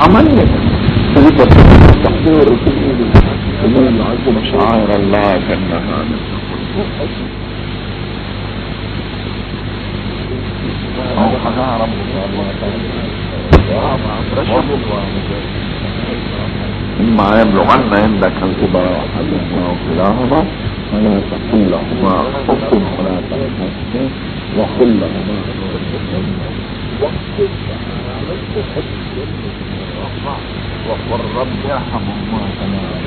عملية تريد تحضير ومن يعظم شعائر الله كأنها إما يبلغن عندك الكبر وحدهما وكلاهما فلا تقل لهما أف ولا تنهرهما وقل لهما وقل رب يرحمهما كما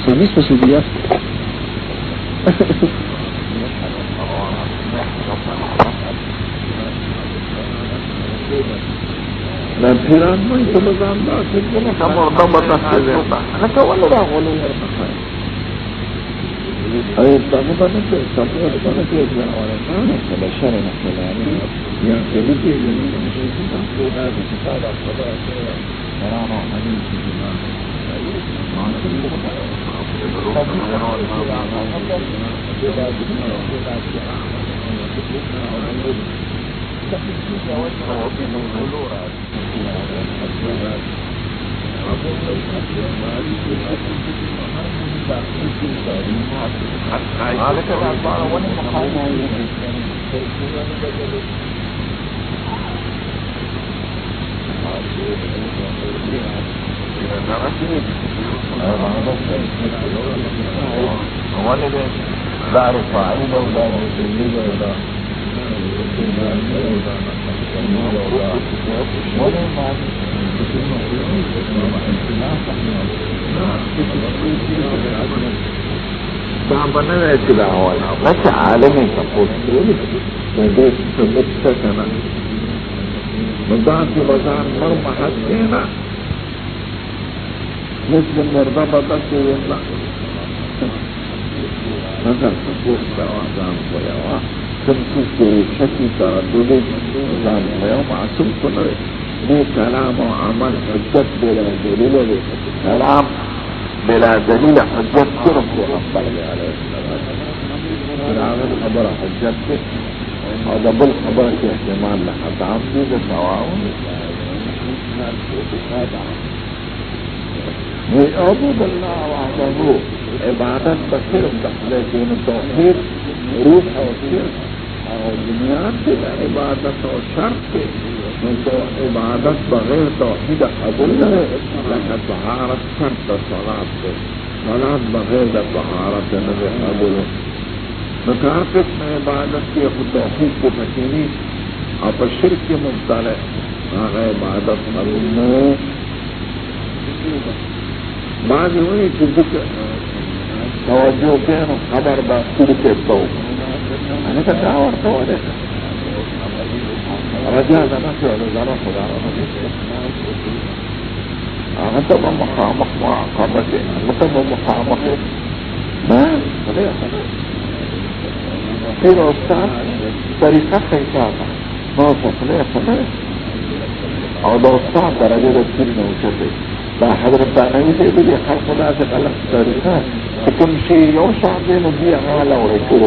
بالنسبة للسلبيات لا انحراف ما يتبقى عن ذلك كما ضبط أنا كوالا لا أقول أي تقبل نفسه تقبل نفسه ولا بشر نحن يعني كبير هذا كتاب الصلاة ورانا حديث لا رفاعين ولا مسلمين ولا Sahabatnya tidak awal, baca alim yang kapus, jadi sebagai sebut terkena. نظام بزان مرمى حسينا مثل مرضبة سيطلع نظر تقول دوازان ويوا كنتو في شكي ترددي نظام ويوا معصوم كنري كلام وعمل حجت بلا دليل كلام بلا دليل حجت كرم في أفضل عليه العمل خبر حجت هذا بالخبر في احتمال لحد عمدي بسواء ويعبد الله وحده عبادت بصرف لكن التوحيد روح او شرك او بنيان كده عبادت او شرط عبادت بغير توحيد قبول لك طهارة شرط صلاة بغير طهارة نبي قبول نکارفت میں عبادت کی خود توحید کو پھٹینی اور شرک کے مبتلا آغا عبادت مرمو بعض ہوئی کہ ذکر توجہ کہنا خبر با سرکے تو انا کا دعوار تو ہے رجاء لنا في عزالة خدا آغا تبا مخامخ معاقبتي متبا مخامخ ما خليها پھر استاد طریقہ کیسا تھا نو سکنے اور استاد درجے رسول میں اچھتے دا حضرت دانوی سے بھی خلق خدا سے غلط طریقہ حکم شی یو شعبین دی اغالا و رسول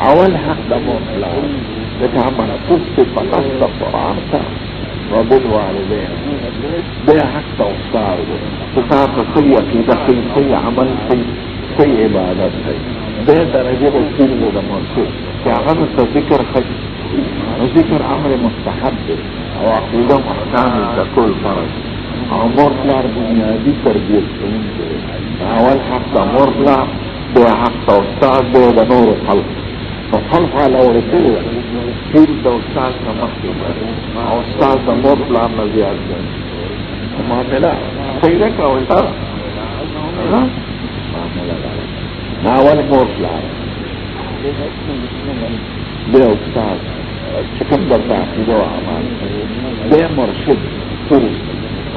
اول حق دا موحلا لکہ منصوص سے پنس دا قرآن تا وبالوالدین بے حق دا استاد استاد سی عقیدہ سی عمل سی عبادت سی بے درجه رسول ده مرسول که هغه ته ذکر خی ذکر امر مستحب او عقیده احکام ذکر فرض او مرطلع بنیادی تربیت کوونکی اول حق ده مرطلع بیا حق ده استاد بیا ده نور خلق فخلق على رسول پیر ده استاد نه مخکې او استاد ده مرطلع نه زیات دی معامله صحیح ده کوئ معامله اول مرطلع بیا استاد چکم در تعقیده و عمال بیا مرشد سر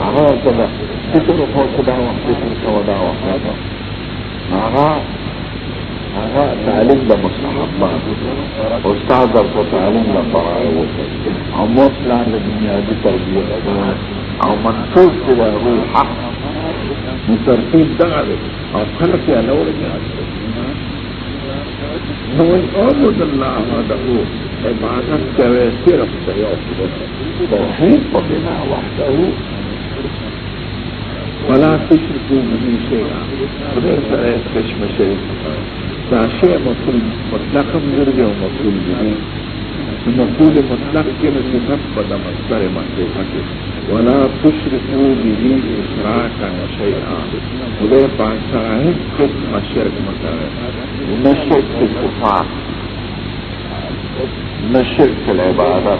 آغا کده فکر خود دا وقت فکر کوا دا وقت آغا تعلیم دا مستحبات استاد در کو تعلیم دا فرائض او مرطلع دا بنیادی تربیت او منصوص کده روی حق مترتیب دغه او خلق یا لور نو عبد الله وحده عبادت کوي صرف یو توحید په بنا وحده ولا تشركوا به شيئا خدای سره کشم شي دا شی مطلق ګرځي او مفعول به مفعول مطلق کې صفت په د مصدر محذوفه ولا تشركوا به اشراكا شيئا خدای پاک سره هیڅ قسم شرک مکوئ نه شرک في الصفات نه شرک في العبادات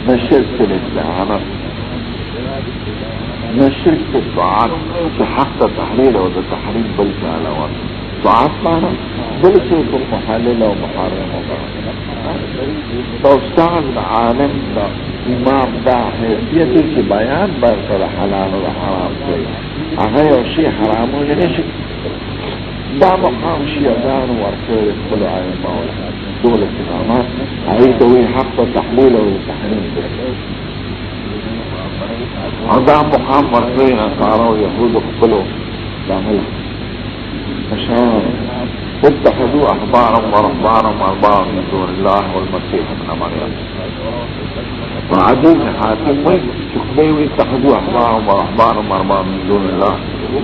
نه شرک في الاستعانات نه شرک في الطاعات چې حق تحلیل او د تحریم بل څه علاوه طاعت معنا بل څه په محلل او محرم دا استاد عالم دا امام دا حیثیت چې بیان برکړه حلال او حرام کوي هغه یو شی حرام او نشي دا مقام شیعان ورکړي خپل ائمه او دولت امامات هغه دوی حق تحلیل او تحریم کوي دا مقام ورکړي نصارا او يهود خپل داخل تشاور اتخذوا احبارهم ورهبانهم اربابا من دون الله والمسيح ابن مريم وعدي بن حاتم وي اتخذوا احبارهم ورهبانهم اربابا من دون الله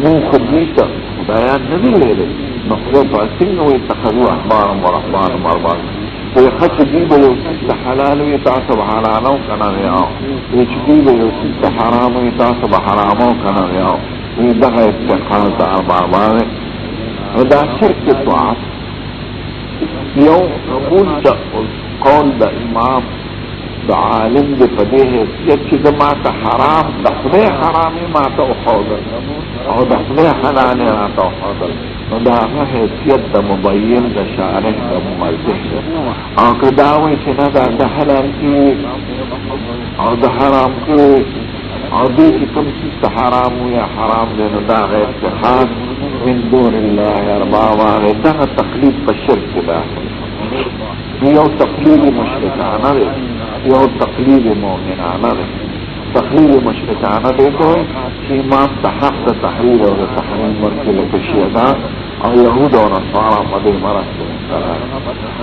مو خديته بيان نبي ليله مخلوق اسنه واتخذوا احبارهم ورهبانهم اربابا ويخش جيبه يوسف حلال ويتعصب حلاله وكان رياض ويجيبه يوسف حرام ويتعصب حرامه وكان رياض ويدغى استحقاق اربابا ودا شرك الطاعات يوم قبول قول دا امام دا عالم دا فديه يتشي دا ما تا حرام دا خلي حرامي ما تا احوضل او دا خلي حلالي ما تا احوضل نو دا هغه حیثیت د مبین د شارح د موضح او که دا وایي چې نه دا د حلال کې او د حرام کې او دې کې کوم څه حرام یا حرام دی نو دا غیر اتخاذ من دون الله اربابا دغه تقلید په شرک داخل یو تقلید مشرکانه دی یو تقلید مؤمنانه دی تقلید مشرکانه دی کوي چې امام ته حق د تحریر او د تحریم ورکړي لکه شیعه او یهود او نصارا په دې مرسته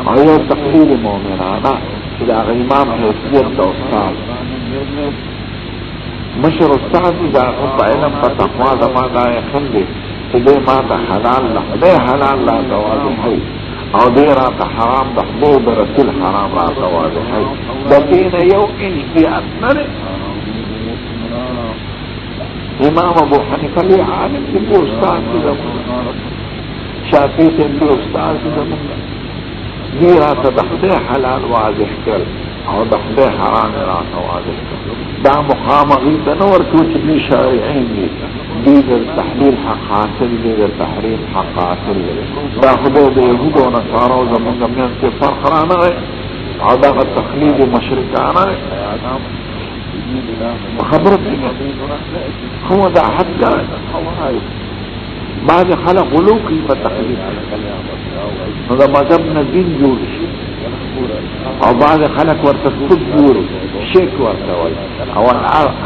او یو تقلید مؤمنانه چې د امام حیثیت د استاد مشر استاد دا په علم په تقوا زما دا یقین دی چې دې ما ته حلال لا دې حلال لا واضحي او دې را ته حرام د خدای د رسول حرام را ته واضحي د دین یو انتیات نه امام ابو حنیفه لی عالم دې استاد دې شافعی دې استاد دې را ته د خدای حلال واضح کړ او د خدای حرام را ته واضح کړ دا مخامغی د نور کوچ دي شارعین دي د تحلیل حق حاصل دي د تحریم حق حاصل دي دا خدای د یهود او نصارا او زمونږ میان کې فرق رانغی او دا تقلید مشرکانه خبرت هو دا حد بعض خلق غلو کوي په تقلید نو دا مذهب نه دین جوړ شي او بعض خلق ورته تدبور شرک ورته وایي او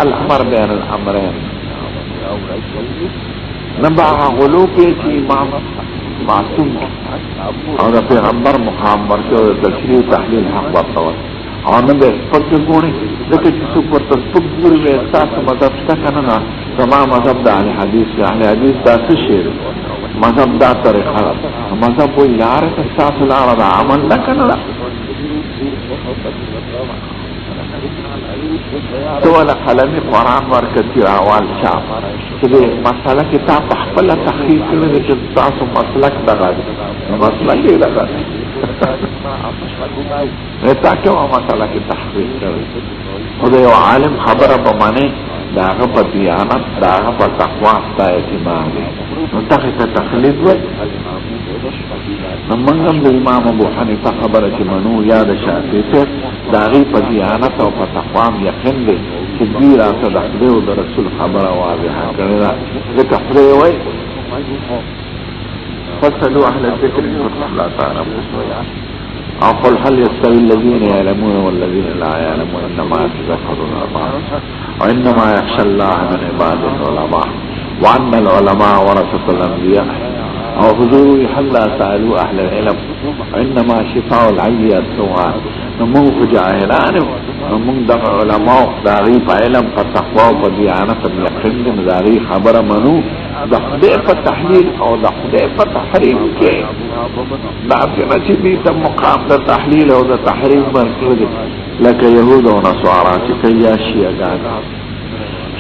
الامر بین الامرین نبع غلو کې چې امام معصوم او د پیغمبر مقام ورته او تشریع تحلیل حق ورته وایي او نه به پکې ګوري ځکه چې څوک ورته تدبور وي تاسو مذهب څه کنه نه زما مذهب د اهل حدیث دا څه شی مذهب دا طریقه مذهب وی لار تاسو لار د عمل نه کنه تو ولا قلمي قرآن ورکتی راوال شام چې دې مسله کې تا په خپل تحقیق کړی چې تاسو مسلک دغه مسلک یې دغه تا کومه مسله کې تحقیق کړی خو یو عالم خبره په معنی داغه په دیانت داغه په تقوا ستایي معنی نو ته تقلید وای نو موږ د امام ابو حنیفه خبره چې منو یا د شافعي ته داغه په دیانت او په تقوا یقین دی چې دوی راته د خدای او د رسول خبره واضحه کړی دا ځکه خدای وای فاسألوا أهل الذكر إن كنتم لا تعلمون أو قل هل يستوي الذين يعلمون والذين لا يعلمون إنما يتذكرون الألباب وإنما يخشى الله من عباده العلماء وأن العلماء ورثة الأنبياء أو حضور حلا سألوا أهل العلم وإنما شفاء العي السؤال نموه جاهلان نموه دق علماء داغي علم فتقوى وديانة يقين داغي خبر منو دخده فتحليل أو دخده فتحريم كي لكن أتبه مقام دا تحليل أو دا تحريم مركز لك يهود ونصارى كي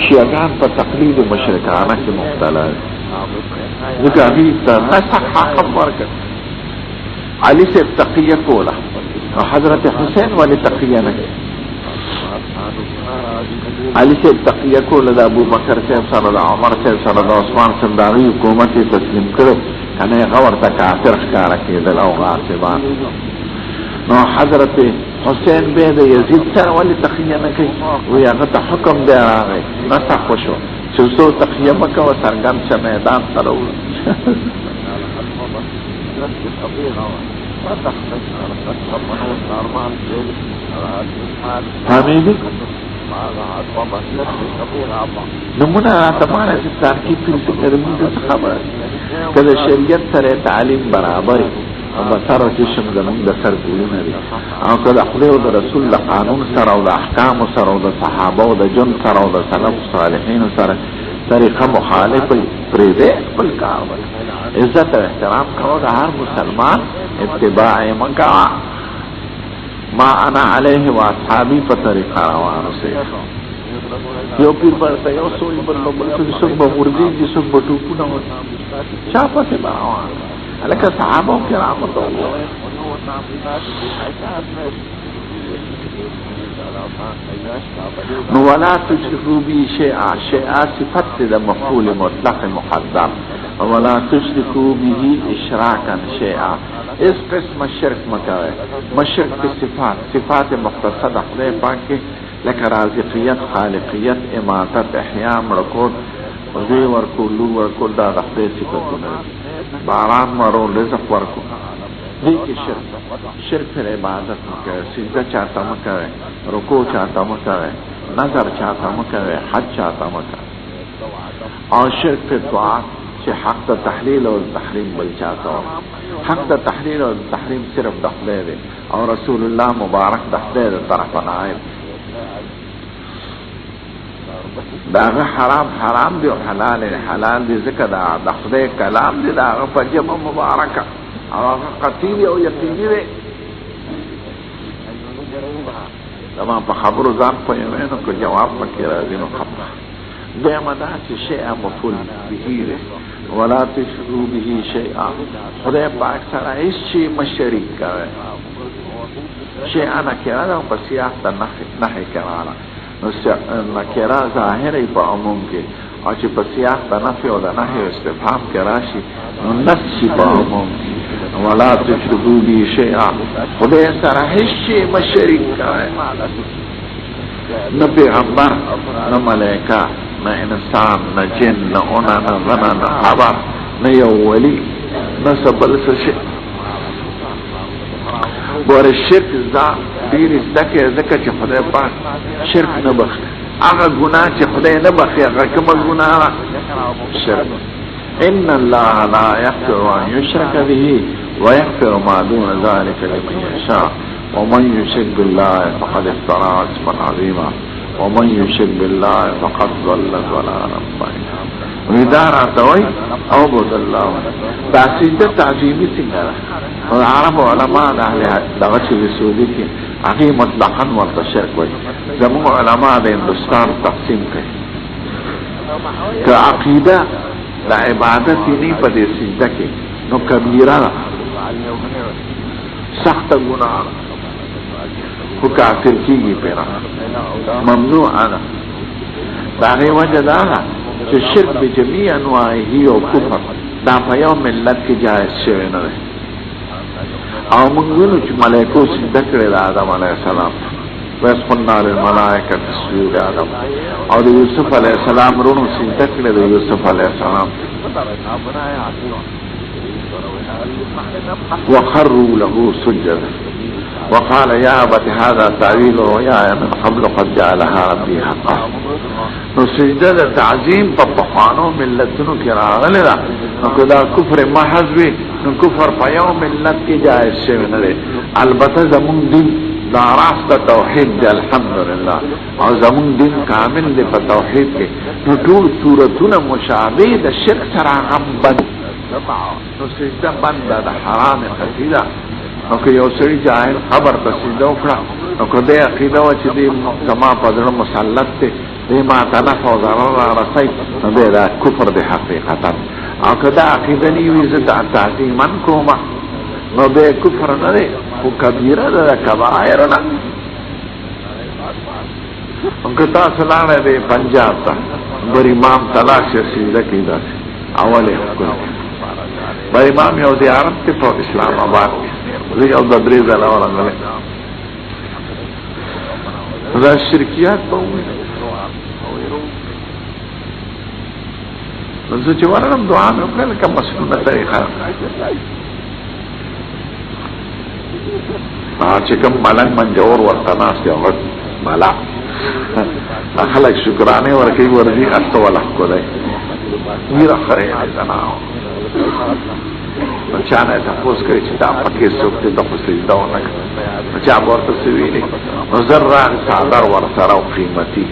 شيعان فتقليد مشركانة مختلف ذکر ابھی نسخ حاکم ورکت علی سے تقیہ کولا حضرت حسین والی تقیہ نہیں علی سے تقیہ کولا دا ابو بکر سے صلی اللہ عمر سے صلی اللہ عثمان سے داغی حکومت تسلیم کرو کنے غور تا کافر خکارا کی دل او غاصبان نو حضرت حسین بید یزید سر والی تقیہ نکی وی اغتا حکم دے آگئی نسخ وشو چوسو تقیہ مکہ و سرگم چا میدان سرو حمیدی نمونه اعتباره چې ترکیب کې څه موږ خبره کله شریعت سره تعلیم برابر او بسر چې شم زموږ د سر ګولونه دي او کله خدای او رسول له قانون سره او د احکام سره او د صحابه او د جن سره او د سلف صالحین سره طریقه مخالفه پرې ده خپل کار عزت او احترام کوو د هر مسلمان اتباع منکا ما انا علیه و اصحابی په طریقه روانو سي یو پیر ورته یو سوی پر بل څه په ورګي چې څه په ټوپونه چا پته روان الکه صحابه کرام ته نو ولا تشركوا بي شيئا صفت د مفعول مطلق مقدم वला तुश्रिकू बिही इशराकन शैआ। इस किस्म शिरक मकावे मशरक की सिफात मुख्तसद खुदे पाक के लक राज़िक़ियत, खालिक़ियत, इमातत, इहया, मड़कोट, ज़े वर्को, लू वर्को, दा खुदे सिफतुना, बारान वरो, रिज़्क़ वर्को। देखिए शिरक फिर इबादत मकावे, सिजदा चाहता मकावे, रुकू चाहता मकावे, नजर चाहता मकावे, हज चाहता मकावे। और शिरक फिर दुआ से हक तहलील और तहरीम बल चाहता हो। हक तहलील और तहरीम सिर्फ दखले दे और रसूलुल्लाह मुबारक दखले दे तरफ आए। दागा हराम दे और हलाल दे जिक्र दा दखले कलाम दे दागा पजम मुबारक और कतीली और यकीनी दे तमाम खबरों जान पहुंचे को जवाब मके राजी नो खबर बेमदा शेआ मफूल बिही वला तुश्रिकू बिही शेआ। खुदा पाक सरा इस शी मशरीक करे शेआ नकेरा दा पसियात नहे कराना नकेरा जाहिर है पर उमूम के और ची पसियात नफी और नहे इस्तिफाम के राशि नस्सी पर उमूम की वला तुश्रिकू बिही शेआ। खुदा सरा इस शी मशरीक करे न पैगंबर न मलाइका न इंसान न जिन न ओना न जना न खबर न यो वली न सबल से और शिरक जा दीर दके दके च खुदा पाक शिरक न बख्श आगा गुनाह च खुदा न बख्श आगा कम गुनाह शिरक। इन अल्लाह ला यग़फ़िरु अन युश्रक बिही व यग़फ़िरु मा दून ज़ालिका लिमन यशा वमन युश्रिक बिल्लाहि फ़क़द इफ़्तरा इस्मन अज़ीमा वमन युश्रिक बिल्लाहि फ़क़द ज़ल्ल ज़लालन बईना। विदार आता हुई अवबुदल्लाह तासीद ताजीमी सिंगरा और आरब उलमा दावत रसूली के आगे मुतलक़न व तशर्क हुई जमू उलमा दे हिंदुस्तान तक़सीम करी कि अक़ीदा ला इबादत ही नहीं पदे सिजदा के नो कबीरा सख्त गुनाह को काफिर की पेरा ममनू आना दागे वजह दागा जो शिर्क बिजमी अनवाही और कुफर दा पयो मिल्लत की जायज शेवे न रहे। और मंगुनु च मलाइको सिजदा करे आदम अलैहिस्सलाम वयस्कुन्ना लिलमलाइकति इसजुदू आदम और यूसुफ अलैहिस्सलाम रोनो सिजदा करे यूसुफ अलैहिस्सलाम वखर्रू लहू सुज्जदा वक़ाल या अबति हाज़ा तावीलु रुयाया मिन क़ब्ल क़द जअलहा रब्बी हक़्क़ा। तो सिजदा द ताज़ीम प पख़वानो मिल्लतुनु के रागले दा खुदा कुफ्र महज़ भी कुफ्र पयो मिल्लत की जायज़ शेवे न रहे। अलबत्ता ज़मून दिन दा रास्त तौहीद दे अल्हम्दुलिल्लाह और ज़मून दिन कामिल दे प तौहीद के नो टूल सूरतुन मुशाबे द शिरक सरा हम बंद नो सिजदा बंद द हराम खतीदा नो कि यो सड़ी जाहिल खबर त सिजदा उकड़ा नो को दे अकीदा व ची दी जमा पदर मुसल्लत ते दे मा तनफ और ज़रर रसाई नो दे दा कुफ्र दे हकीकतन और कदा अकीदा नहीं हुई ज़िदा ताज़ीमन कोमा नो दे कुफ्र न दे वो कबीरा दा कबायर ना उनका तासलाने दे पंजाब ता बड़ी इमाम तलाश से सिजदा की दा अवले हुक्म बड़ी इमाम यो दे आरब के तो इस्लामाबाद और बदरीज और अंगले शिरकियात तो चवारम दुआ में अपने का मसनून तरीका चिकम मलंग मंजोर वर्तना से वक्त मला खलक शुक्राने और कई वर्दी अस्त वाला को दे मेरा खरे जनाओ चाने था पोस करे चिता पक्के सोते तो सिजदा होना अच्छा बहुत तस्वीरें नजर्रा सादर वर सरा कीमती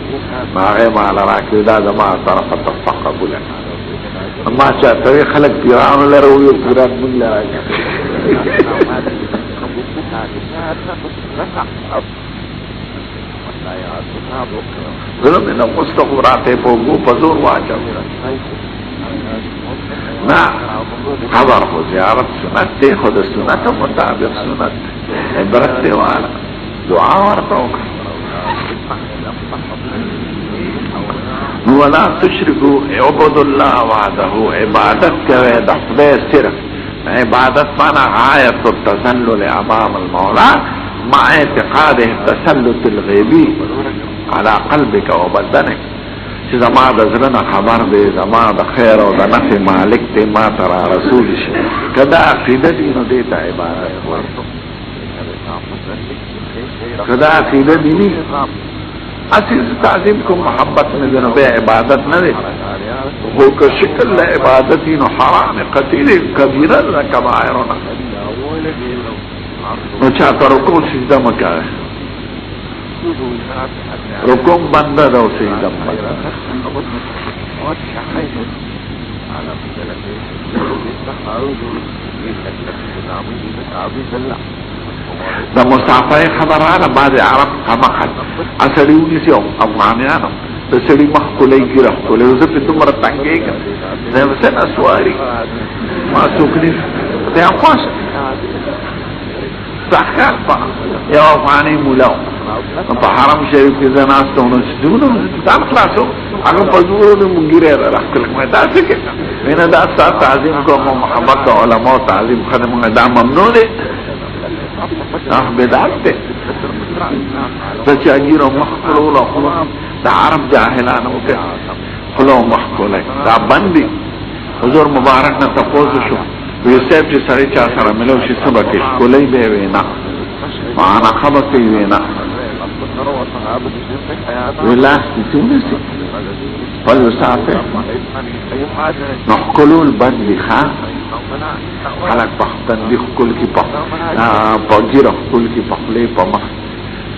मागे माला राकिदा जमा तरफ तफक्क अम्मा चाहते हुए खलक पीरान ले रहे हो पीरान मिल जाएगा ज़रूर में न मुस्तक़बराते पोगो पज़ोर वाचा ना खबर हो ज़ियारत सुनत दे खुद सुनत मुताबिक सुनत बरकते वाला दुआ वार्ता ولا تشركوا عبد الله وحده عبادت کوي د خدای صرف عبادت معنا غاية التسلل امام المولى مع اعتقاده التسلط الغيبي على قلبك وبدنك چې زما د زړه نه خبر دی زما د خیر او د نفع مالک دی ما ترا رسول شي کدا عقیده دی نو دې ته عبادت ورته کدا عقیده دی نه اصل تعظیم کو محبت میں جناب عبادت نہ دے وہ کا شکل عبادت نو حرام قتیل کبیرہ کبائر نو چاہتا رکو سجدہ مکا ہے رکوم بندہ دو سجدہ مکا دا مصافه خبرانه بعد عرب خمخت اصلیونی سی افغانیانو دا سلی مخ کلی گیره کلی وزا پی دمرا تنگی کن زیم سن اسواری ما سوکنی تیام خواست سحکار پا یا افغانی مولاو پا حرم شریف کی زناستونو سدونو دان خلاسو اگر پزورو دی مگیره رخ کلک میں دا سکے وینا دا سا تعظیم کو محمد دا علماء تعظیم خدم دا ممنون دی بدعت ده تشاجير مخلولا دا عرب جاهلان وكده خلو مخلولا دا بندي حضور مبارک نه تاسو شو ویسب چې سړی چا سره ملو شي سبق کولای به وینا معنا خبر کوي وینا ولا تونسي فلسفه نحكلول بندي خان خلق پختن دی خکل کی پا گیر خکل کی پخلی پا مخ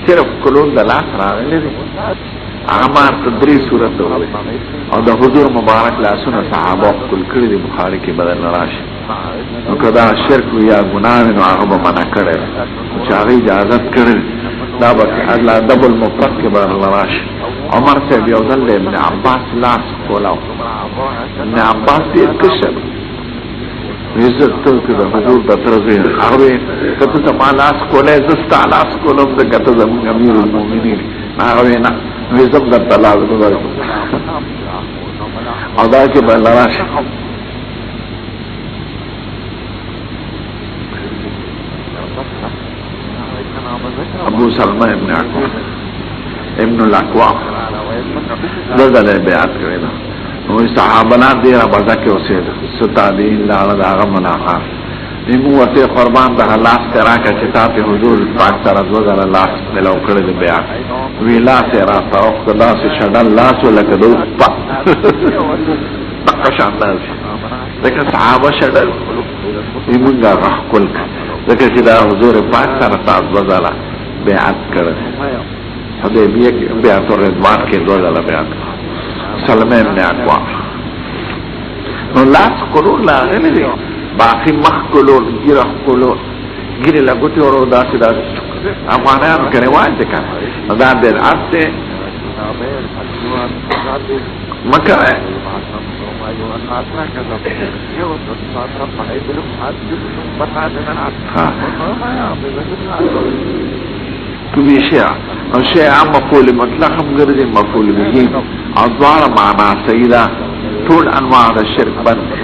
صرف خکلول دا لاس راغلی دی اغمار تدری صورت دولی او دا حضور مبارک لاسونا صحابا خکل کردی دی بخاری کی بدل نراشی نو کدا شرک یا گناوی نو آغا با منع کرده چاگی اجازت کرده دا با ادلا دبل مفرق کی بدل نراشی عمر سے بیوزل دی ابن عباس لاس کولاو ابن عباس دی کشر عزت تو کده حضور دا ترزوین اغوی کتا زمان لاس کولے زستا لاس کولم دا کتا زمان امیر المومنین اغوی نا ویزم دا تلاز گذار او دا که با لراش ابو سلمہ ابن عقوہ ابن الاقوام زلزلے بیعت کردہ نوی صحابنا دیرا بزاکی وسید ستا دین لالا دا غم ناخان نیمو وطی قربان دا لاس کراکا چتاتی حضور پاک ترزوز علا لاس ملو کرد بیعت وی لاس راتا اخت لاس شدن لاسو لکدو پا تقشان لازی لیکن صحابه شدن نیمونگا غح کلک لیکن چدا حضور پاک ترزوز علا بیعت کرد حدیبیه بیعت و رضوان کے دوز علا بیعت سلمہ ابن عقوام نو لاس کلون لاغلی دی باقی مخ کلون گیرخ کلون گیری لگوتی ورو داسی داسی افغانیان کنواج دکن دا دیر عرض دی مکر ہے کبھی شیعہ اور شیعہ مفعول مطلق ہم گردی مفعول بہیم اضوار معنی سیدہ طول انواع دا شرک بند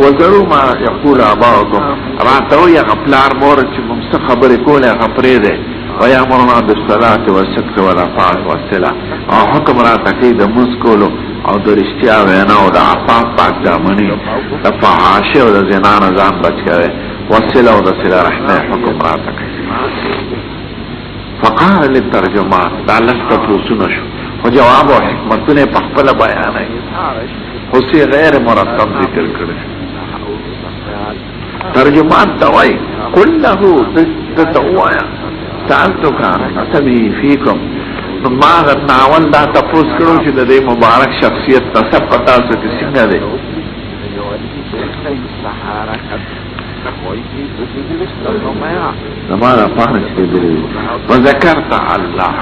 وذروا ما يقول آباؤكم راتو یا غفلار مورد چی ممسک خبری کول یا غفریده ويامرنا بالصلاة والسكت والعفاف والسلة او حکم را تقید منز کولو او در اشتیا وینا او دا عفاف پاک دامنی دا فحاشه او دا زنان زان بچ کرے والسلة او دا سلة رحمه حکم را تقید فقال للترجمان دا لستا پوسونشو و جواب و حکمتون پخپل بیانه خسی غیر مرتب ذکر کرده ترجمان دوائی کلہو تتوایا سألتك نسبه فيكم ما غد ناول دا تفوز کرو چې د دې مبارک شخصیت نسب پتا څه څنګه دی زمانه پاهنه کې دی وذكرت الله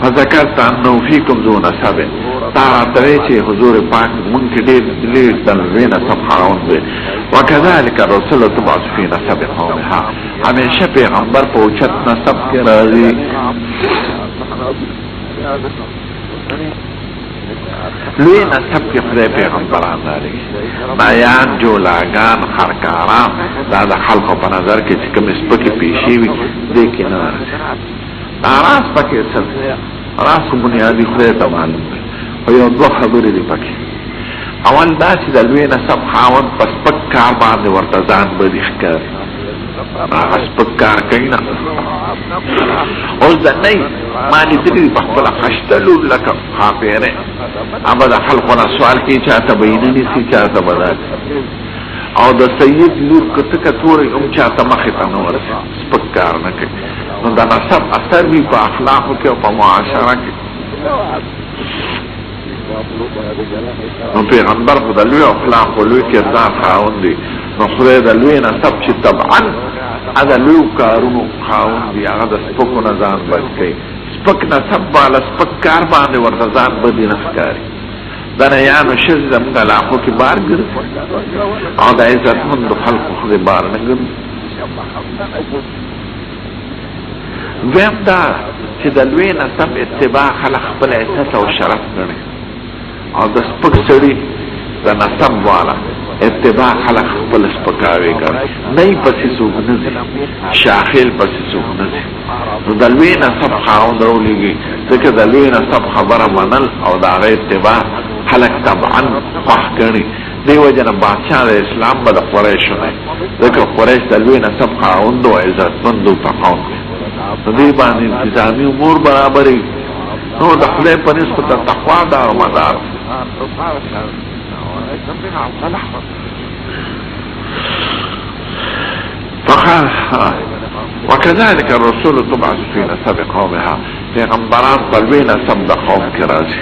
فذكرت انه فيكم ذو نسب تعرض حضور پاک ممكن ليه تنوين صفحة وكذلك الرسول تبعث في نسب قومها هميشه پیغمبر په اوچت نسب کې راځي لوی نسب کې خدای پیغمبران لري بیان جولاګان خرکاران دا د خلکو په نظر کې چې کوم سپکې پیشي وي دې کې نه راس پکې څه راس بنیادی خدای ته معلوم دی او یو دوه خبرې دي پکې اول دا چې د لوی نسب خاوند په سپک کار باندې ورته ځان بدي ښکاري هغه سپک کار کوي نه اوس د نه ما لیدلي په خپله خشتلو لکه خاپېرې اما د خلقو نه سوال کوي چاته به یې نه نیسي چاته به داسې او د سید لور که ته کتورې هم چاته مخې ته نه ورسي سپک کار نه کوي نو د نسب اثر وي په اخلاقو کې او په معاشره کې نو پیغمبر خو د لوی اخلاقو لوی کردار خاوند دی نو خدای د لوی نسب چې طبعا هغه لوی کارونو خاوند دی هغه د سپکو نه ځان بچ کوي سپک نسب والا سپک کار باندې ورته ځان بدي نه ښکاري دا نه یانو ښځې زموږ علاقو کې بار ګرځي او د عزتمندو خلکو خدای بار نه ګرځي دویم دا چې د لوی نسب اتباع خلک خپل عزت او شرف ګڼي او د سپک سړي د نسب والا اتباع خلق خپل سپکاوي کوي نه یې پسې څوک نه ځي شاخیل پسې څوک نه ځي نو د لوی نسب خاوند راولېږي ځکه د لوی نسب خبره منل او د هغه اتباع خلق طبعا خوښ ګڼي دې وجه نه بادشاه د اسلام به د قریشو دی ځکه قریش د لوی نسب خاوند او عزتمندو په قوم دی په دې باندې انتظامي امور برابرې نو د خدای په نسبت د تقوا دار و مدار فقال وكذلك الرسول تبعث في نسب قومها پیغمبران بلوی نسب د قوم کې راځي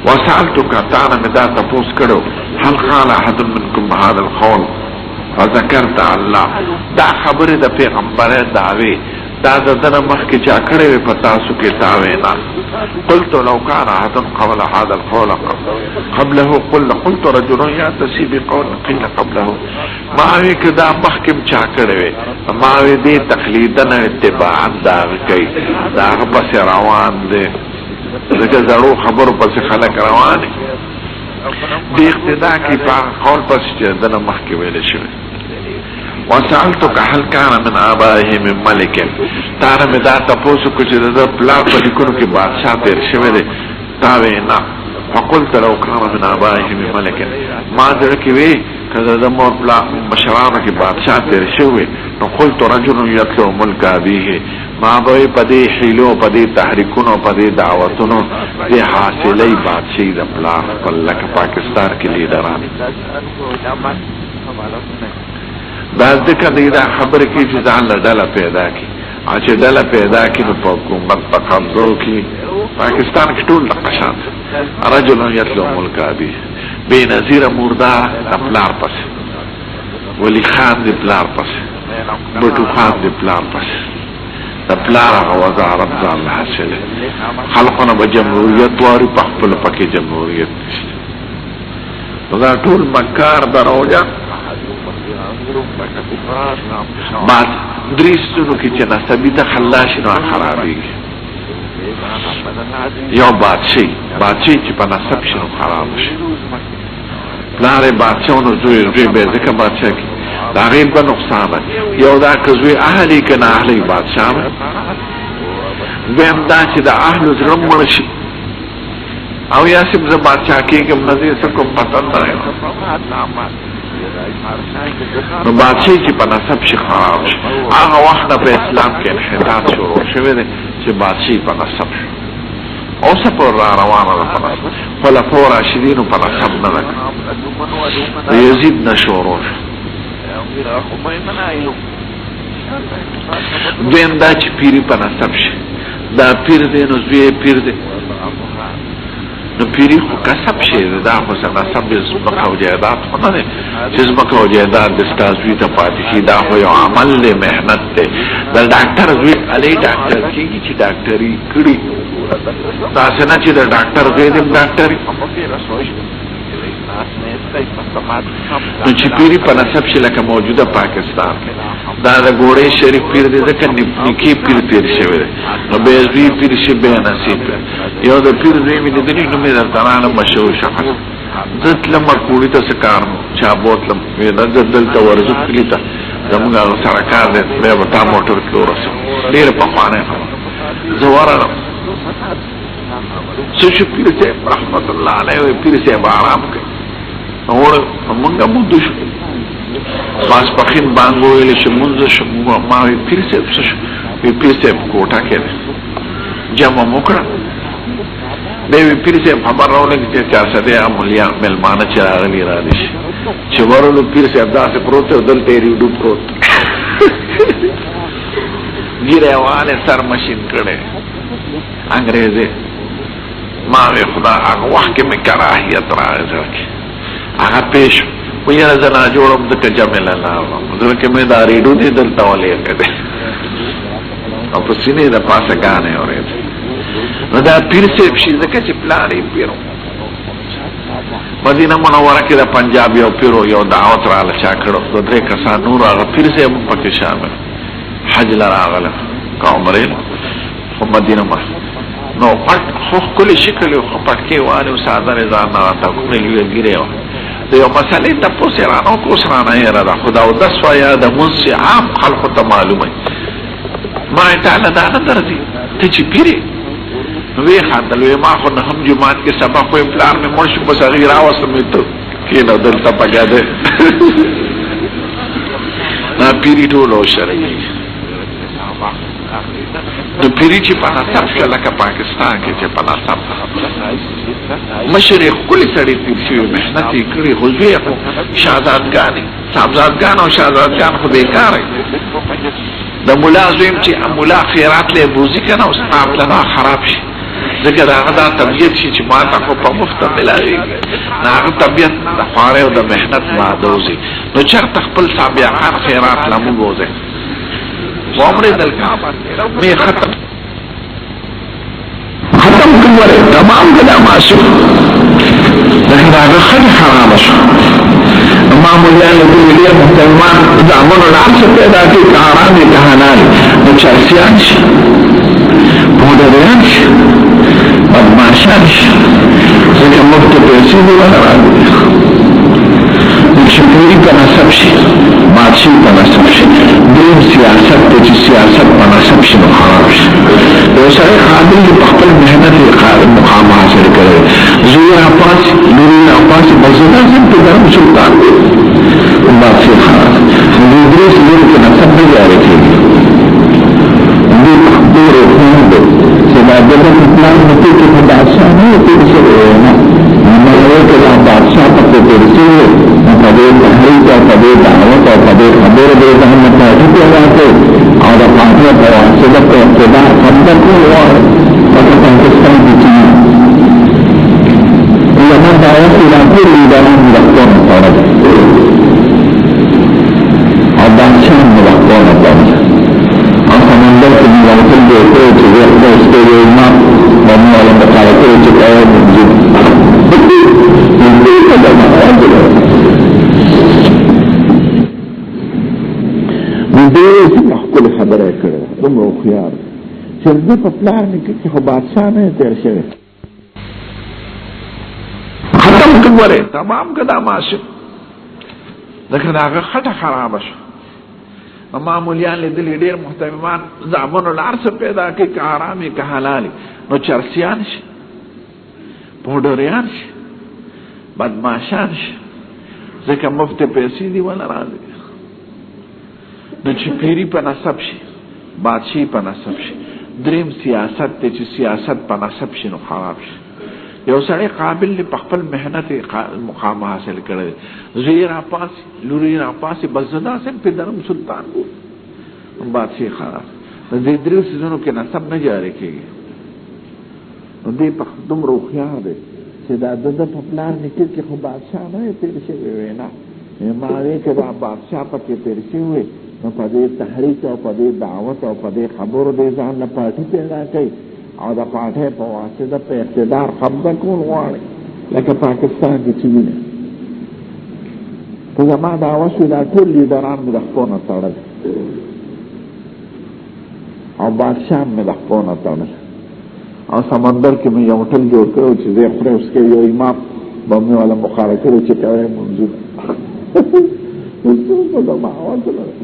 وسألتك تعالى مدا تفوس کړو هل قال احد منكم هذا القول فذكرت الله دا خبره د پیغمبره داوی دا دنه مخکې چا کړې وي په تاسو کې تاوینا قلت لو كان احد قبل هذا القول قبله قلت رجل يأتي بقول قيل قبله ما وی کدا مخکې چا کړې وي ما وی دې تقلیدن اتباعا دا کوي دا پس روان دي دغه زړو خبرو پس خلک روان دي دې اقتدا کې په قول پس چې دنه مخکې ویل شوی وسألتك هل كان من آبائه من ملك تانا مدا تپوسو کچھ دا پلا پلیکنو کی بادشاہ تیر شوه دے تاوینا وقلت لو كان من آبائه من ملك ما درکی وی کذا دا مور پلا مشرانو کی بادشاہ تیر شوه نو قلت رجل یتلو ملک ابیه ما بوی پدی حیلو پدی تحریکونو پدی دعوتونو دی حاصلی بادشاہی دا پلا پلک پاکستان کی لیڈران دا ذکر دی دا خبر کی چې ځان له ډله پیدا کی چې ډله پیدا کی نو په حکومت په قبضو کی پاکستان کې ټول د قشان رجل یتلو ملک ابي بے نظیر مردار پلار پس ولی خان دی پلار پس بټو خان دی پلار پس د پلار هغه وزارت ځان له حاصله خلقونه به جمهوریت واري په خپل پکې جمهوریت نشته دا ټول مکار دروځه بعد دریستونو کی چه نسبی تا خلاشی نو خرابی یو بادشی چه پا نسب شنو خراب شی پلار بادشاونو زوی بیزه که بادشا کی دا غیب با نقصان یو دا که زوی اهلی که نا اهلی بادشا ویم دا چه دا اهلو زرم مرشی او یاسم زا بادشا کی کم نزیر سکم پتن دائی نو بادشاہی چې په نسب شي خراب شي هغه وخت په اسلام کې انحطاط شروع شوی دی چې بادشاہی په نسب شي اوس په روانه ده په نسب خلفاء راشدین په نسب نه ده یزید نه شروع دویم دا چې پیری په نسب شي دا پیر دی نو زوی پیر دی نو پیری خو کسب شي دا خو نسب زمکه او جایداد خو نه دی چې زمکه او جایداد د ستا زوی ته پاتې شي دا خو یو عمل دی محنت دی د ډاکټر زوی علی ډاکټر کېږي چې ډاکټري کړي داسې نه چې د ډاکټر غیر ډاکټر نو چې پیری په نسب شي لکه موجوده پاکستان دا د ګوړې شریف پیر دې ځکه نکی پیر تیر شوی دی نو بیزوی پیر شي به نصیب یو د پیر دې مې دې نو مې درته مشهور شخص دتلم کوړی ته سکارم چا بوتلم وې دلته ورزو کلی ته زموږ سره کار دې په وتا موټر کې ورسو ډېر په خوانه زوارم سوشي پیر صاحب رحمت الله علیه پیر صاحب آرام کوي اور موږ مو دوش پاس پخین باندې ویل چې مونږ شمو ما پیر صاحب کوټه کې جمع وکړه به پیر صاحب خبر راولې چې چا سده عملیا ملمانه چې راغلي را دي چې ورولو پیر صاحب داسې پروت دلته ریډو پروت ګیروانه سر ماشین کړي انګريزي ما وی خدا هغه وخت کې مې کراهیت راځي هغه پېښ ویره زنا جوړم د کجمل الله ځکه مې دا ریډو دې دلته ولې کړه او په سینې د پاسه غانې اورې نو دا پیر صاحب شي ځکه چې پلانې پیرو مدینه منوره کې د پنجاب یو پیرو یو دعوت رااله چا کړو د درې کسان نور هغه پیر صاحب پکې شامل حج لراغله کومرین په مدینه ما نو پټ خو کلی شکل خو پټ کې وانه ساده رضا نه تا کومې لګیره یو مسئله ته پوسرانو کو سرانه یې را خدا او د سویا د منصي عام خلق ته معلومه ما تعالی دا نه درځي ته چې پیری وی خاطر وی ما خو نه هم جمعات کې سبق خو پلان مې مرشد بس غیر اوسمه ته کې نو دلته پګاده نا پیری ټول او شرعي نو پیری چې په نصب شو لکه پاکستان کې چې په نصب مشرق کلی سړی تیر شوی محنت یې کړی خو زوی شهزادګانې صاحبزادګان او شهزادګان خو بیکاره د ملا زویم چې ملا خیرات له بوزي کنه او ستاب لنا خراب شي ځکه هغه دا طبیعت شي چې ما ته خو په مفت ملاوي هغه طبیعت د خواره او د محنت مادوزي نو چرته خپل صاحبان خیرات لمو بوزي وامر دل کعبه می ختم کوله تمام کدا ماشو دغه هغه خدای حرام شو معمولیان له دې محترمان ځامنو لعب پیدا کوي حرام دي حلال نو چرسیان شي پودریان شي بدمعشان شي ځکه مفت پیسې دی ولا راځي شکری په نسب شي بادشي په نسب شي دین سیاست ته چې سیاست په نسب شي نو خراب شي یو سړی قابل په خپل مهنت مقام حاصل کړي زوی اپاس نوري اپاس بزنه سم په درم سلطان بادشي خراب دې درس لري په نسب نه جاري کیږي دې ډېر خوند چې دا دغه پلان د دې په بادشاہ نه څه نه نو که دا بادشاہ په ترسي په دې تحریک او په دې دعوت او په دې خبره دې ځان ته راځي او دا پاتې په واسطه په ابتدا خبره کوو په پاکستان کې چې لمن دعوت الى كل دارين ملقون طرد او بادشاہ ملقون طرد او سمندر کې ملقون دې ته چې ورته استوي ما باندې له مقالته چې کاوه دې محکول خبره کړه دومره خيار چې دې په پلان کې خو بادشاہ نه تیر شوی ختم کوله تمام کدا ماشه دغه هغه خټه خراب شو معمولیان له دې ډېر محترمان ځامنو لارڅ پیدا کې که حرامي که حلالي نو چرسیان شي پودریان شي بدمعشان شي ځکه مفت پیسې دی ولا راځي نو چې پیری په نسب شي بادشي په نسب شي دریم سیاست ته چې سیاست په نسب شي نو خراب شي یو سړی قابل له خپل مهنت مقام حاصل کړي زیر اپاس لوري اپاس بزدا سم په درم سلطان وو بادشي خراب دې درې سيزونو کې نسب نه جاری کیږي نو دې په دومره خيار دي چې دا د په پلان کې خو بادشاہ نه تیر شي وینا ما وی کې دا بادشاہ پکې تیر شي وي نو په دې تحریک او په دې دعوت او په دې خبرو دې ځان نه پاتې پیدا کوي او د پارټۍ په واسطه په اقتدار قبضه کول غواړي لکه پاکستان کې چې ویني که زما دعوه شوې دا ټول لیډران مې د خپو نه تړل او بادشاه مې د خپو نه تړل او سمندر کې مې یو هوټل جوړ کړی چې زه خورې اوس کې یو امام به مې والا مخاره کړی چې کوی منځونه څه زما اواز لري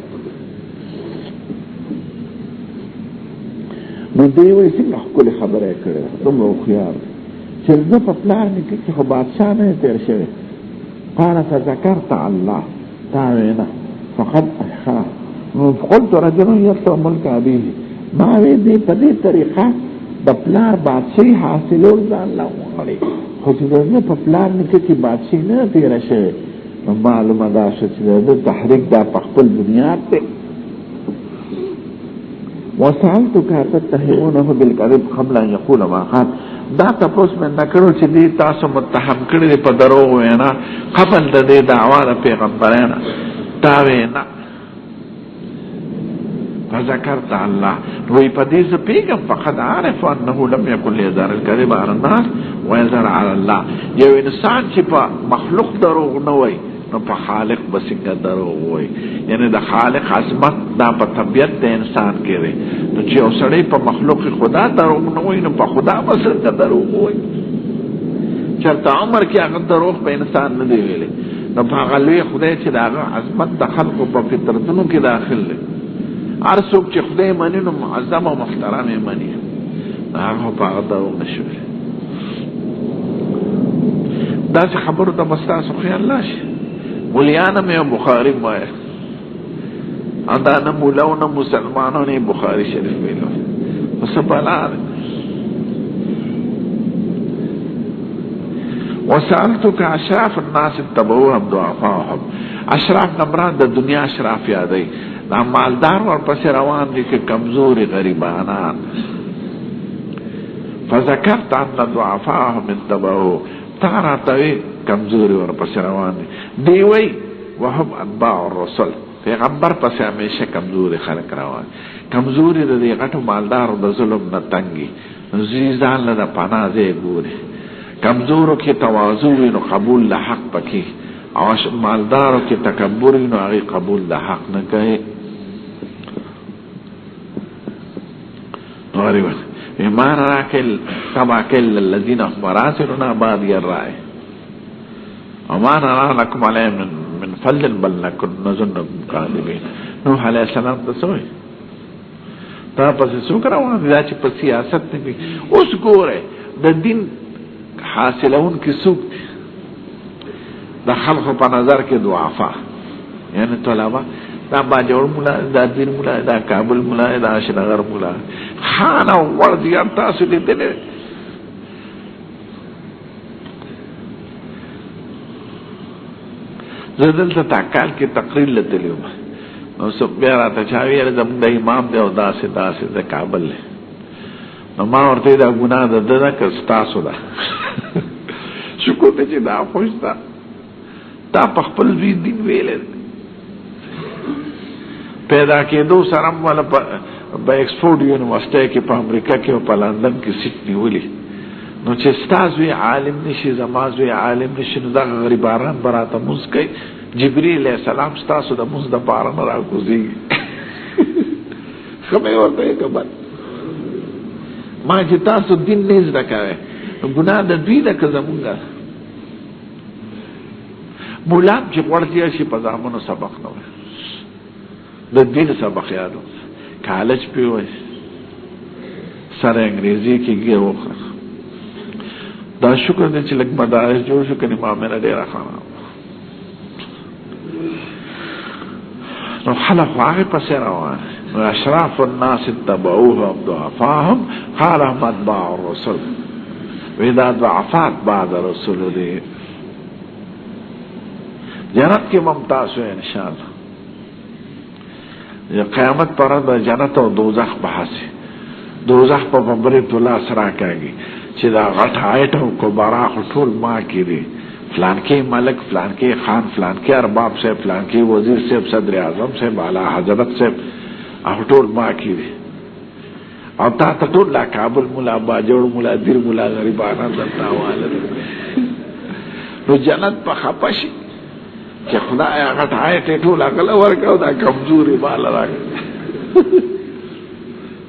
نو دی وایي څنګه ښکلې خبره یې کړې ده دومره هوښیار دی چې زه په پلار نیکه کې خو بادشاه نه تېر شوی قال فذكرت الله تا وینا فقد احخا قلت رجل يطلب ملك ابيه ما وی دی په دې طریقه د پلار بادشاہي حاصلول ځان لا وغواړي خو چې زه په پلار نیکه کې بادشاهي نه تېره شوې نو معلومه دا شوه چې د تحریک دا په خپل بنیاد دی وسألتك تتهمونه بالكذب قبل ان يقول ما قال دا تاسو مې نه کړو چې دې تاسو متهم کړی په دروغ وینا قبل د دې دعوا د پیغمبرانو دا وینا فذكرت الله وی په دې څه پیغام فقد عارف انه لم يكن يزار الكذب على الناس ويزار على الله یو انسان چې په مخلوق دروغ نه وای نو په خالق بسنګ دروغ وای یعنی د خالق عظمت دا په طبیعت د انسان کې دی نو چې اوسړی په مخلوق خدا دروغ نه وای نو په خدا بسنګ دروغ وای چرته عمر کې هغه دروغ په انسان نه دی ویلي نو په هغه لوی خدای چې دا عظمت د خلقو په فطرتونو کې داخل دی هر څوک چې خدای مني نو معظم او محترم یې مني هغه په هغه دروغ نشي داسې خبرو ته مستاسو خیال راشي مولیانه مې بخاری وایي دا نه مولا او نه مسلمانو نه بخاری شریف ویلو پس بلا وسألتك اشراف الناس اتبعوهم ضعفاهم اشراف نمران د دنیا اشراف یادای دا مالدار ورپسې روان دي که کمزوري غریبانان فذكرت ان ضعفاهم اتبعوه تاراتوی کمزوری ورپسې روان دي دی وی وهم اتباع الرسل پیغمبر پسې همیشه کمزوري خلک روان کمزوري د دې غټو مالدارو د ظلم نه تنګي زی ځان له پناه ځای ګوري کمزورو کې تواضع وي نو قبول د حق پکې او مالدارو کې تکبر وي نو هغه قبول د حق نه کوي نوري وي ایمان راکل کما کل الذين هم راسلنا بادي الرأي وما نرى لكم عليه من فضل بل نكن نظنكم كاذبين نوح عليه السلام تسوي تا پس څوک روان دي چې په سیاست کې اوس ګوره د دین حاصلون کې څوک د خلکو په نظر کې ضعفا یعنی طلبه دا باجوړ مولا دا دین مولا دا کابل مولا دا شنغر مولا خانه ورځي تاسو دې دې زدل ته تاکال کې تقریر لته نو سب بیا راته چاوی زم د امام دی او داسې د کابل نو ما ورته دا ګناه ده دا که تاسو ده شکر دې چې دا خوښ ده تا په خپل وی دین ویل پیدا کېدو سره ولا په ایکسفورد یونیورسيټي کې په امریکا کې او په لندن کې سیټ نیولې نو چې تاسو عالم نشي زمازوی عالم نشي نو دا غریباران براته مسکي جبريل عليه السلام تاسو د موږ د پاره نه راکوزي خبره ورته کوي ما چې تاسو دین نه زده کوي ګناه د دوی د کزمونګه مولا چې ورته شي په ځامنو سبق نه د دین سبق یادو کالج پیوي سره انګریزي کې ګیروخه دا شکر دې چې لګ مدارس جوړ شو کني ما مې ډېر راخانه نو خلق واغی پس روان اشراف الناس اتبعوهم ضعفاهم قال هم اتباع الرسل ویدا ضعفات بعد رسول دی جنت کی ممتاز ہوئے انشاءاللہ قیامت پر جنت و دوزخ بحثی دوزخ پا بمبری تولا سرا کاگی چی دا غٹ آئیٹو کو براخ طول ماں کی دی فلانکی ملک فلانکی خان فلانکی ارباب سے فلانکی وزیر سے صدر اعظم سے بالا حضرت سے احطول ماں کی دی او تا ته ټول لا کابل مولا باجوړ مولا دیر مولا غریبانه درته حواله نو جنت په خپشي چې خدای هغه ټایټ ټول هغه ورکاو دا کمزوري بال راغی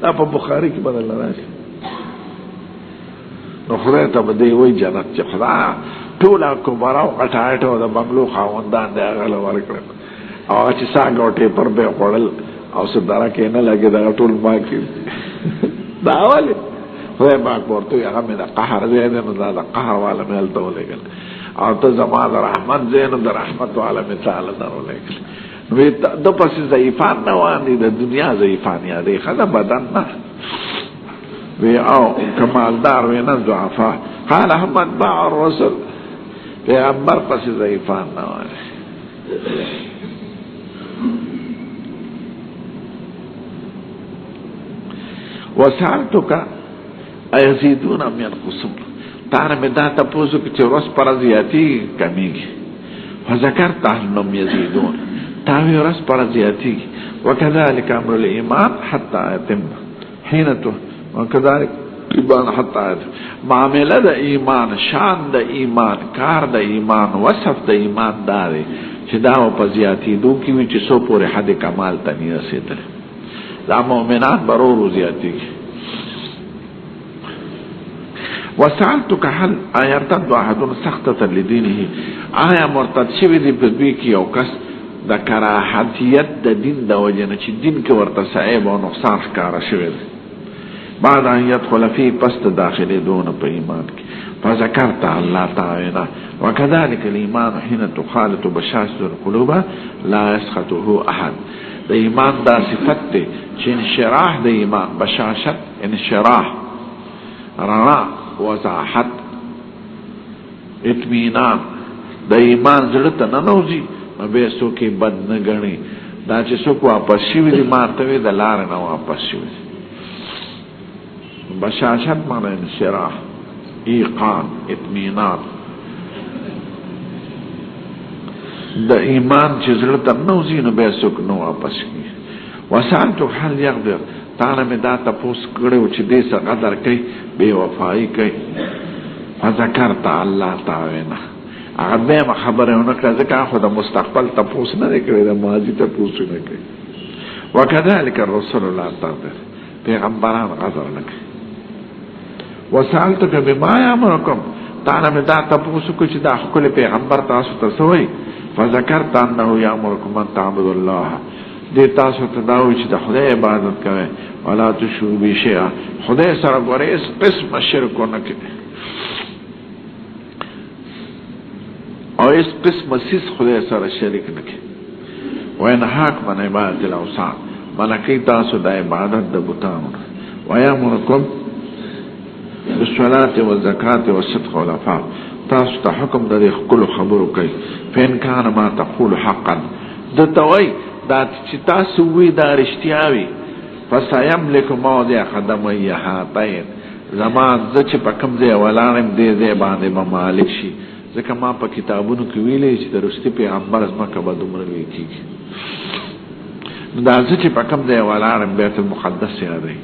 دا په بخاری کې بدل راځي نو خدای ته به دی وای جنت چې خدای ټول کبرا او ټایټ او د بنگلو خاوندان دی هغه ورکړ او چې څنګه پر به خړل او صدره کې نه لګي دا ټول ما کې دا اوله خدای پاک ورته هغه مې د قهر زید نو دا قهر والا مې الته ولګل او ته زما د رحمت زین د رحمت والا مې تعالی درولګل نو د پس ضعیفان نه وانی د دنیا ضعیفان یادې خدای بدن نه وی او کمالدار وی نه ضعفا قال احمد باع الرسل پیغمبر پس ضعیفان نه وانی وسالتک ایزیدون ام ینقصون تانا میں دا تپوزو کچھ رس پر زیادی کمیگی وذکرت انهم یزیدون تاوی رس پر زیادی وکذالک امر الایمان حتی یتم حینتو وکذالک ایمان حتی یتم معاملہ دا ایمان شان دا ایمان کار دا ایمان وصف دا ایمان دارے چی داو پا زیادی دو کیوی چی سو پور حد کمال تا نہیں رسیدر دا مومنان برورو زیادی کی وسالتک هل ایرتد احد سختة لدینه آیا مرتد شوی دی بدوی کی او کس دا کراحتیت دا دین دا وجنه چی دین که ورطا سعیب و نقصان کارا شوی دی بعد ان یدخل فی پست داخلی دون پا ایمان کی فذکرت اللہ تعالینا وکذالک الایمان حین تخالط بشاشت القلوب لا یسخطه احد دا ایمان دا صفت دی چی انشراح دا ایمان بشاشت انشراح رنا وضاحت اطمینان دا ایمان زړه نه نوځي به څوک بد نه غني دا چې څوک واپس شي وي مارته د لار نه واپس شي بشاشت معنی انشراح ایقان اطمینان دا ایمان چې زړه ته نوځي نو به څوک نه واپس شي وسالتو حل يقدر تعالی میں دا تپوس کڑیو چی دے سا قدر کئی بے وفائی کئی فذکرتا اللہ تعالینا اگر بے خبر اونکا ذکا خود مستقبل تپوس نہ کری دا ماضی تپوس نہ کری وکذالک الرسول اللہ تعالی پیغمبران غذر لکی وسالتک بما یامرکم تعالی میں دا تپوس کچھ دا حکل پیغمبر تاسو تسوئی فذکرتا انہو یامرکم من تعبد اللہ دی تاسو تداوی چې د خدای عبادت کوي ولا تشرکوا به شیئا خدای سره غوړې اس قسم شرک نه کوي او اس قسم سیس خدای سره شریک نه کوي وینهاک من عبادت الاوثان ملکی تاسو د عبادت د بتانو ویامرکم بالصلاة والزکاة والصدق والعفاف تاسو ته حکم د خپل خبرو کوي فین کان ما تقول حقا د توي دا چې تاسو وی دا رښتیاوي فسيملك موضع قدمي هاتين زمان ز چې په کوم ځای ولانم دې دې باندې به مالک شي ځکه ما په کتابونو کې ویلې چې د رښتې پیغمبر زما کبه دومره ویکيږي دا چې په کوم ځای ولانم بیت المقدس یادې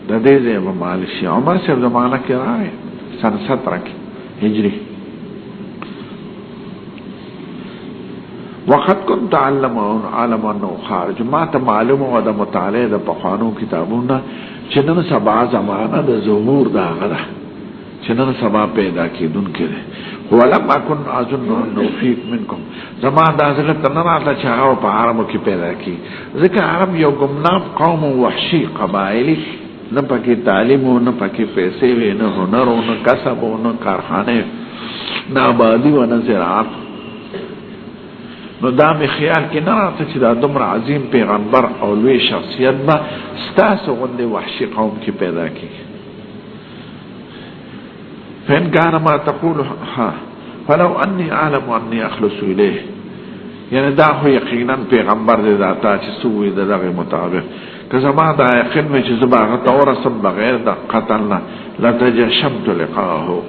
د دې ځای به مالک شي عمر صاحب زمانہ کې راغی سن 17 هجری وقت كنت عالم انه خارج ما ته معلومه و د مطالعه د پخوانو کتابونو چې نن سبا زمانہ د ظهور دا غره چې نن سبا پیدا کیدونکې ده ولما كن اظن انه فيك منكم زمان د حضرت نه راځه چې هغه په عربو کې پیدا کی ځکه عرب یو ګمنام قوم وحشي قبایلی نه پکې تعلیم او نه پکې پیسې نه هنر او نه کسب او نه کارخانه نه آبادی و نه زراعت نو دا می خیال کې نه راته چې دا دومره عظیم پیغمبر او لوی شخصیت به ستاسو غوندې وحشي قوم کې پیدا کیږي فإن كان ما تقول فلو أني أعلم أني أخلص إليه یعنی دا خو یقینا پیغمبر دې ذاته چې سوې دغه مطابق که زما دا یقین مې چې زما تورسم بغیر د قتل نه لتجشمت لقاه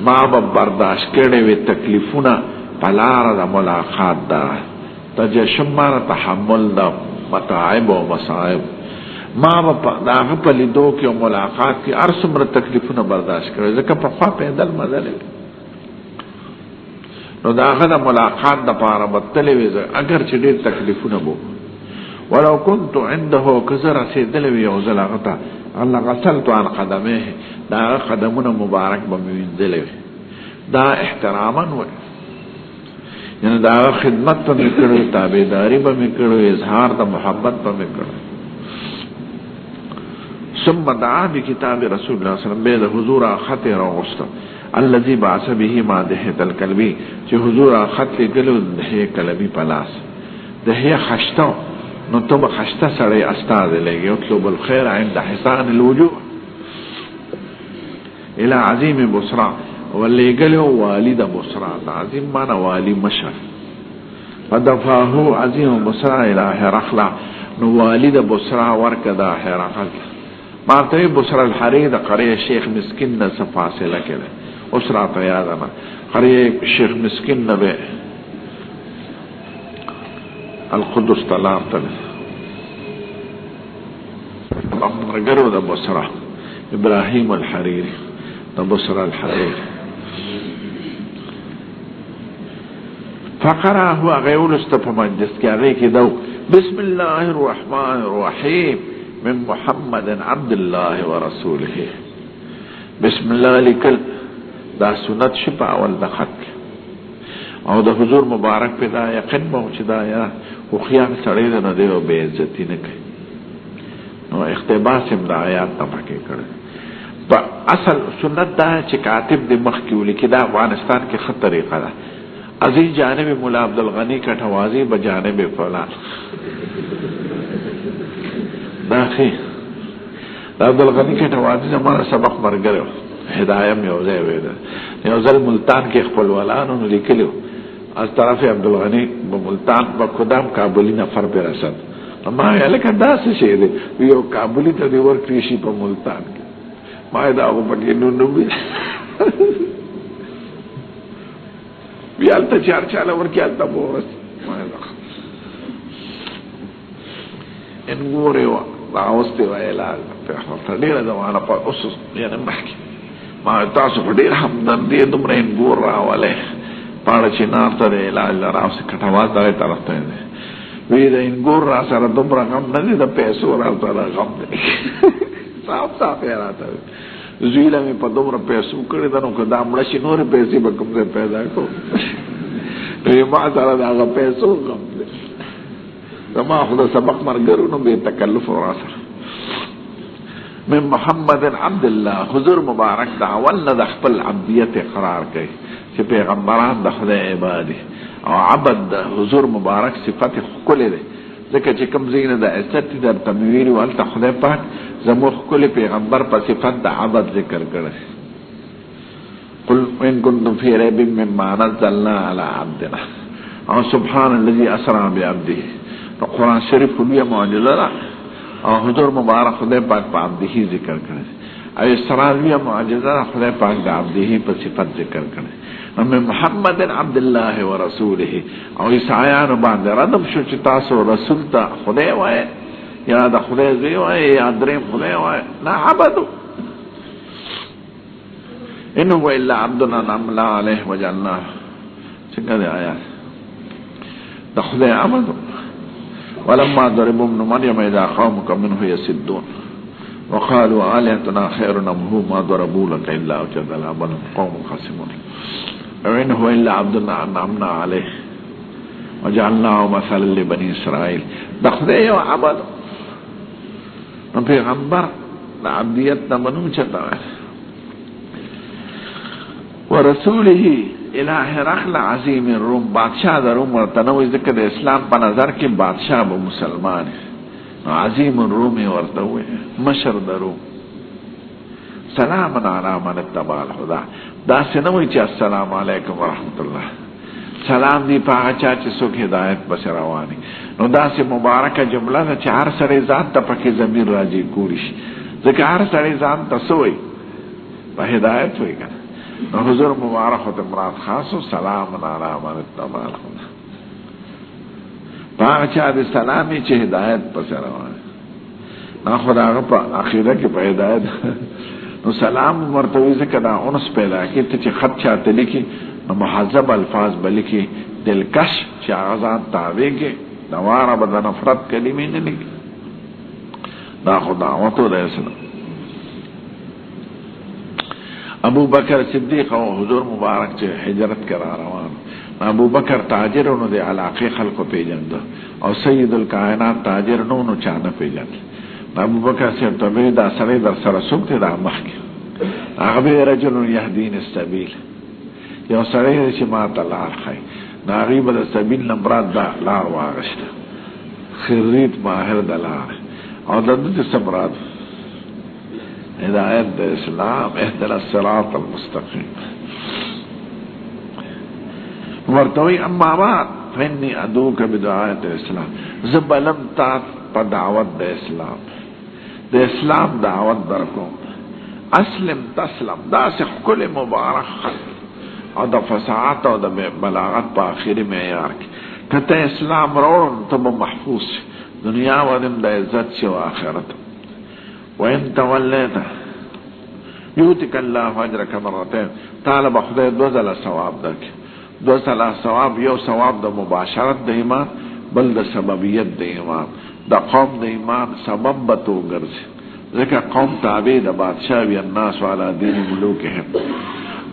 ما به برداشت کړې وي تکلیفونه پلار دا ملاقات دا تجشم مانا تحمل دا متاعب و مصائب ما دا په لیدو کې او ملاقات کې ارسمره تکلیفونه برداشت کړي ځکه په خوا پیدل مزل نو دا هغه ملاقات د پاره بدتلې وي اگر چې ډېر تکلیفونه وو ولو كنت عنده كزر سيدل وي او زلاغتا الله غسلت عن قدمه دا قدمونه مبارک به وینځل دا احتراما و یعنی دا خدمت په میکړو تابعداري به میکړو اظهار د محبت په میکړو ثم دعا بكتاب رسول الله صلى الله عليه وسلم به حضور خطر او غست الذي بعث به ما ده الكلبي چې حضور خط ګلو ده کلبي پلاس ده خشتو نو تو بخشته سړی استاد لګي اطلب الخير عند حسان الوجوه الى عظيم بصرى ولګلو والد بصرى عظیم معنا والی مشر فدفعه عظیم بصرى الى هرقل نو والد بصرى ورکدا هرقل مارته بصرى الحريد قريه شیخ مسکین نه فاصله کړه اسرا ته یاد ما قريه شیخ مسکین نه به القدس طلاب ته مرګرو د بصره ابراهيم الحريري د بصره الحريري فقرا هو غيول استفمجس كاري كده بسم الله الرحمن الرحيم من محمد عبد الله ورسوله بسم الله لكل دا سنت شپا اول د خط او د حضور مبارک په دا یقین مو چې دا یا خو خیال سړی نه دی او بے عزتی نه کوي نو اقتباس هم د آیات تفکر کړي په اصل سنت دا چې کاتب د مخ کې ولیکي دا افغانستان کې خط طریقه ده عزیز جانب مولا عبدالغنی کټوازی بجانب فلان دا خي عبدالغنی کټوازی زموږ سبق مرګره هدايه مې وځي وې یو ځل ملتان کې خپل ولانو لیکلو از طرف عبدالغنی په ملتان په قدام کابلی نفر پر رسد ما یې لکه داسې شي دی یو کابلی ته دی ورکړي شي په ملتان کې ما دا هغه پکې نو بیا ته چار چاله ورکې الته بوس ما دا ان ګوره وا اوسته وایلا په هغه ډیره زمانه په اوس یعنی محکي ما تاسو په ډیر همدم دې دومره ان ګور راواله پاړه چې نارته علاج راوس کټواز دغه طرف ته دی وی دا ان ګور را سره دومره غم نه دي د پیسو راځه غم دی صاحب صاحب راته زویله مې په دومره پیسو کړی دا نو که دا مړه شي نور پیسې به کوم ځای پیدا کو وی ما سره دا هغه پیسو غم دی زما خو د سبق مرګرو نو به تکلف وراسره من محمد عبد الله حضور مبارک دا ولنه د خپل عبدیت اقرار کوي چې پیغمبران د خدای عبادت او عبد حضور مبارک صفت خپل دی ځکه چې کوم زینه د عزت د تمویل او ته خدای پاک زموږ خپل پیغمبر په صفت د عبد ذکر کړي قل ان كنتم في ريب مما نزلنا على عبدنا او سبحان الذي اسرى بعبده قرآن شریف کلیه معجزه ده او حضور مبارک خدای پاک په عبده ذکر کړي او اسرالیه معجزه خدای پاک د عبده په صفت ذکر کړي من محمد عبد الله ورسوله او عیسایانو باندې ردم شو چې تاسو رسول ته خدای وای یا د خدای زوی وای یا دریم خدای وای نه عبدو انه هو الا عبدنا نعمل عليه وجعلنا څنګه دی آیات د خدای عبدو ولما ضربوا ابن مريم اذا قومك منه يسدون وقالوا آلهتنا خير ام هو ما ضربوا لك الا وجدلا بل قوم خصمون وإن هو إلا عبدنا أنعمنا عليه وجعلناه مثلا لبني إسرائيل دخده يو عبد پیغمبر عبدیت منو چتا ورسوله الى هرقل عظیم الروم بادشاہ د روم ورتنوي ذکر د اسلام په نظر کې بادشاہ به مسلمان عظیم الروم ورته وي مشر د روم سلام علی من اتبع الهدى دا سنوي چې السلام علیکم ورحمت الله سلام دی په چا چې څوک هدایت بس رواني نو دا سه مبارکه جمله ده چې هر سړی ذات ته پکې ضمیر راځي کوریش ځکه هر سړی ځان تسوي په هدایت وي کنه نو حضور مبارک او مراد خاصو سلام علی من اتبع الهدى په چا د سلامي چې هدایت بس رواني نا خدا هغه په اخیره کې پیدا ده نو سلام مرتوی ځکه دا اونس پیدا کې ته چې خط چاته لیکي نو محذب الفاظ بلکې دلکش چې هغه ځان تاویږي دواره به د نفرت کلمې نه لیکي دا خدا وته ده اسلام ابو بکر صدیق او حضور مبارک چې هجرت کرا روان ابو بکر تاجر نو د علاقه خلکو پیژند او سید الکائنات تاجر نو چانه پیژند ابو بکر سے تبه دا سره در سره سوکته دا مخک هغه رجل يهدين السبيل یو سره چې ما تعالی خای ناغي بل سبیل نمبرات دا لار واغشت خرید ماهر دلار او د دې سمرات هدایت د اسلام اهدنا الصراط المستقيم ورتوي اما بعد فاني ادعوك بدعاء الاسلام زبلم تا په دعوت د اسلام د اسلام دعوت درکو اسلم تسلم دا څخه کل مبارک او د فصاحت او د بلاغت په اخیری معیار کې کته اسلام راوړم ته محفوظ دنیا و د عزت شو آخرت وان توليت يؤتك الله اجرك مرتين طالب خدای دوزله ثواب درک دوزله ثواب یو ثواب د مباشرت د ایمان بل د سببیت د ایمان د قوم د ایمان سبب بتو ګرځي ځکه قوم تابع د بادشاہ وی الناس علی دین ملوکهم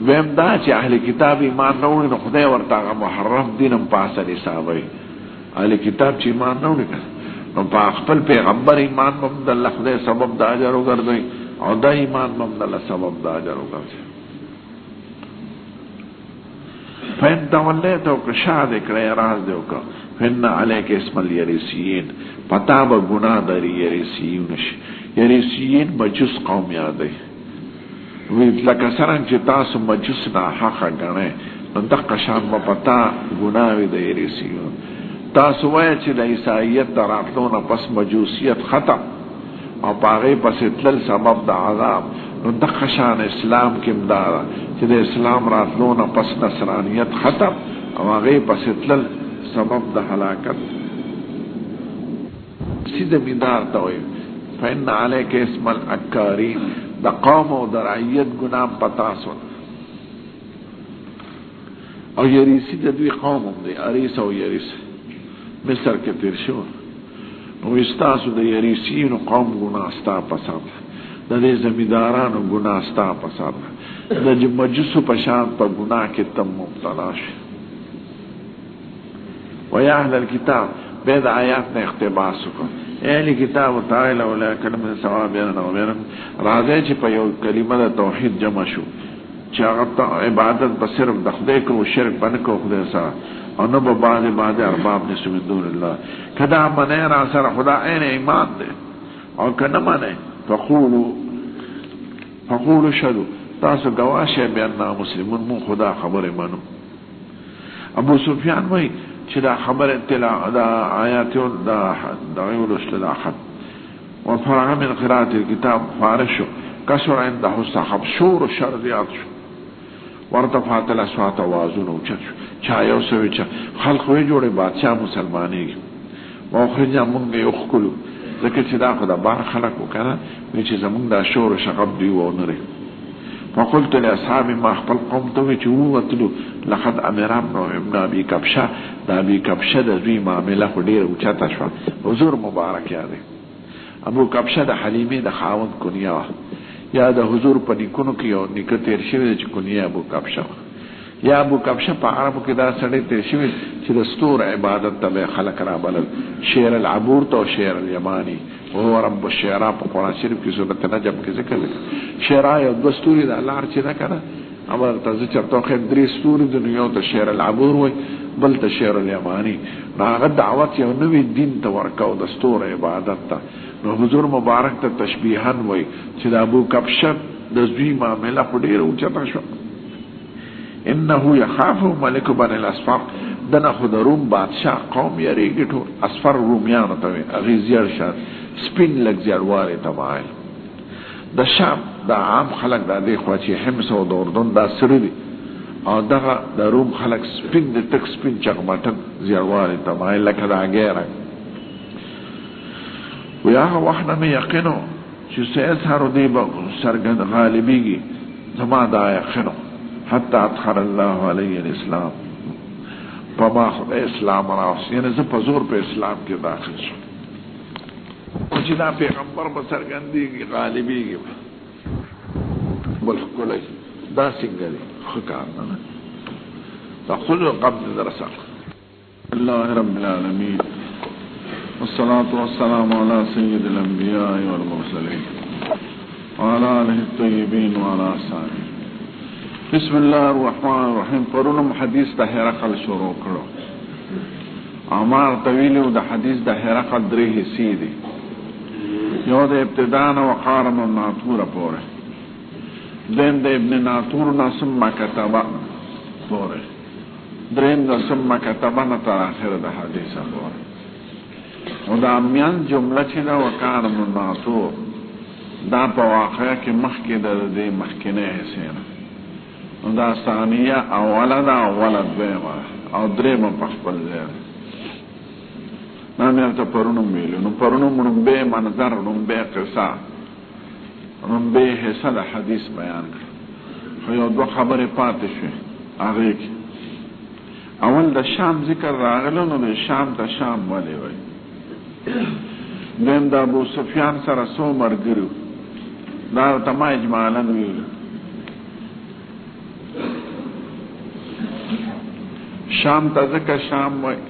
ویم دا چې اهل کتاب ایمان نه وړي نو خدای ورته محرم دینم پاسه حسابي اهل کتاب چې ایمان نه وړي نو په خپل پیغمبر ایمان هم د الله خدای سبب د اجر وګرځي او د ایمان هم د الله سبب د اجر وګرځي فین توليت او کشاد کړه راز دیو کا فین علیک اسم الیریسیین پتا به ګناه دری یریسیون شي یریسیین مجوس قوم یادای وی لکه څنګه چې تاسو مجوس نه حق غنئ نو د قشان په پتا ګناه وی د یریسیون تاسو وایي چې د عیسایت دراتلونه پس مجوسیت ختم او باغې پس تل سبب د عذاب نو د قشان اسلام کې مدار چې د اسلام راتلونه پس نصرانیت ختم او هغه پس تل سبب د هلاکت سیده مدار ته وایي فإن عليك اسم الأكارين دا قوم و دا رعیت گنام پتاسو او یریسی دا دوی قوم هم دی اریس او یریس مصر کے تیر شو نو استاسو دا یریسین و قوم گناستا پساد دا دی زمیداران و گناستا پساد دا مجسو پشان پا گناہ کی تم مبتلاش و یا اہل الكتاب بید آیات نے اختباسو کن اهل کتاب تعالی ولا کلمه ثواب بیننا و بینکم راځي چې په یو کلمه د توحید جمع شو چې هغه عبادت به صرف د خدای کو شرک باندې کو خدای سره او نو به بعد ارباب نشو من دون الله کدا منه را سره خدا عین ایمان ده او کنا منه فقولوا شهدوا تاسو گواشه بیان مسلمون مون خدا خبر منو ابو سفیان وای چې دا خبر اطلاع دا آیاتون دا غیولوش لداخل وفرغ من قراءة الكتاب فارشو کسر عنده صحب شور و شر زیاد شو وارتفعت الاسوات وازون اوچت شو چایو سوی چا خلقوی جوڑی بادشاہ مسلمانی گی و اخرجا منگی اخکلو ذکر چی دا خدا بار خلقو کنا ویچی زمون دا شور و شقب دیو و نری فقلت لاصحاب ما خپل قوم ته چې ووتلو لقد امر ابن ابي كبشه دا ابي كبشه د دوی معاملې خو ډیره اوچته شو حضور مبارک یاده ابو كبشه د حلیمه د خاوند کنیا یا د حضور په نیکونو کې یو نیکه تیر شوی چې کنیا ابو كبشه یا ابو كبشه په عربو کې دا سړی تیر شوی چې د ستور عبادت ته خلق را بلل شعر العبور تو شعر الیمانی وهو رب الشعراء په قرآن شریف کې سورۃ نجم کې ذکر دی شعراء یو د ستوري د الله چې دا کنه امر تاسو چرته خې درې ستوري د دنیا ته شعر العبور وای بل ته شعر الیمانی هغه دعوت یو نوې دین ته ورکاو د ستور عبادت ته نو حضور مبارک ته تشبیهن وای چې د ابو كبشه د زوی معاملې په ډیر اوچته شو انه يخاف ملك بني الاصفر دنا خود روم بادشاہ قوم یریږي ټول اصفر رومیانو ته غیزیار شاد سپین لګ زیارواري تمایل د شام د عام خلک د دې خو چې حمص او د اردن دا سری دي او دغه د روم خلک سپین د تک سپین چغمټن زیارواري تمایل لکه دا غیره وی هغه وخت نه مې یقینو چې سیظهر دی به څرګند غالبیږي زما دا یقینو حتی ادخل الله علیه الاسلام په ما خدای اسلام راوست، یعنی زه په زور په اسلام کې داخل شم او چې دا پیغمبر به څرګندېږي غالبېږي بل ښکلی دا څنګه دی ښه کار نه ده تأخذ قبض درسه الله رب العالمين والصلاة والسلام على سيد الأنبياء والمرسلين وعلى آله الطيبين وعلى أصحابه. بسم الله الرحمن الرحيم. پرونم حدیث د هرقل شروع کړو. اعمار طویل او د حدیث د هرقل درې حصے دي. یو د ابتداء او وقارن الناطور پورې، دین د ابن ناطور ثم كتب پورې، دریم د ثم كتب نه تر اخر د حدیث پورې. او دا میان جمله چې دا وقارن الناطور دا په واقع کې مخکې د دې مخکینه حصے نه، دا ثانیه اوله دا اوله دویمه او درېمه په خپل ځای ما مې ورته پرونم ویلو. نو پرونم لومبی منظر، لومبی قصه، لومبی حصه د حدیث بیان کړه، خو یو دوه خبرې پاتې شوې هغې کې. اول د شام ذکر راغلی، نو د شام ته شام ولې وایي. دویم د ابو سفیان سره څو ملګري دا ورته ما اجمالا ویلو. شام ته ځکه شام وایي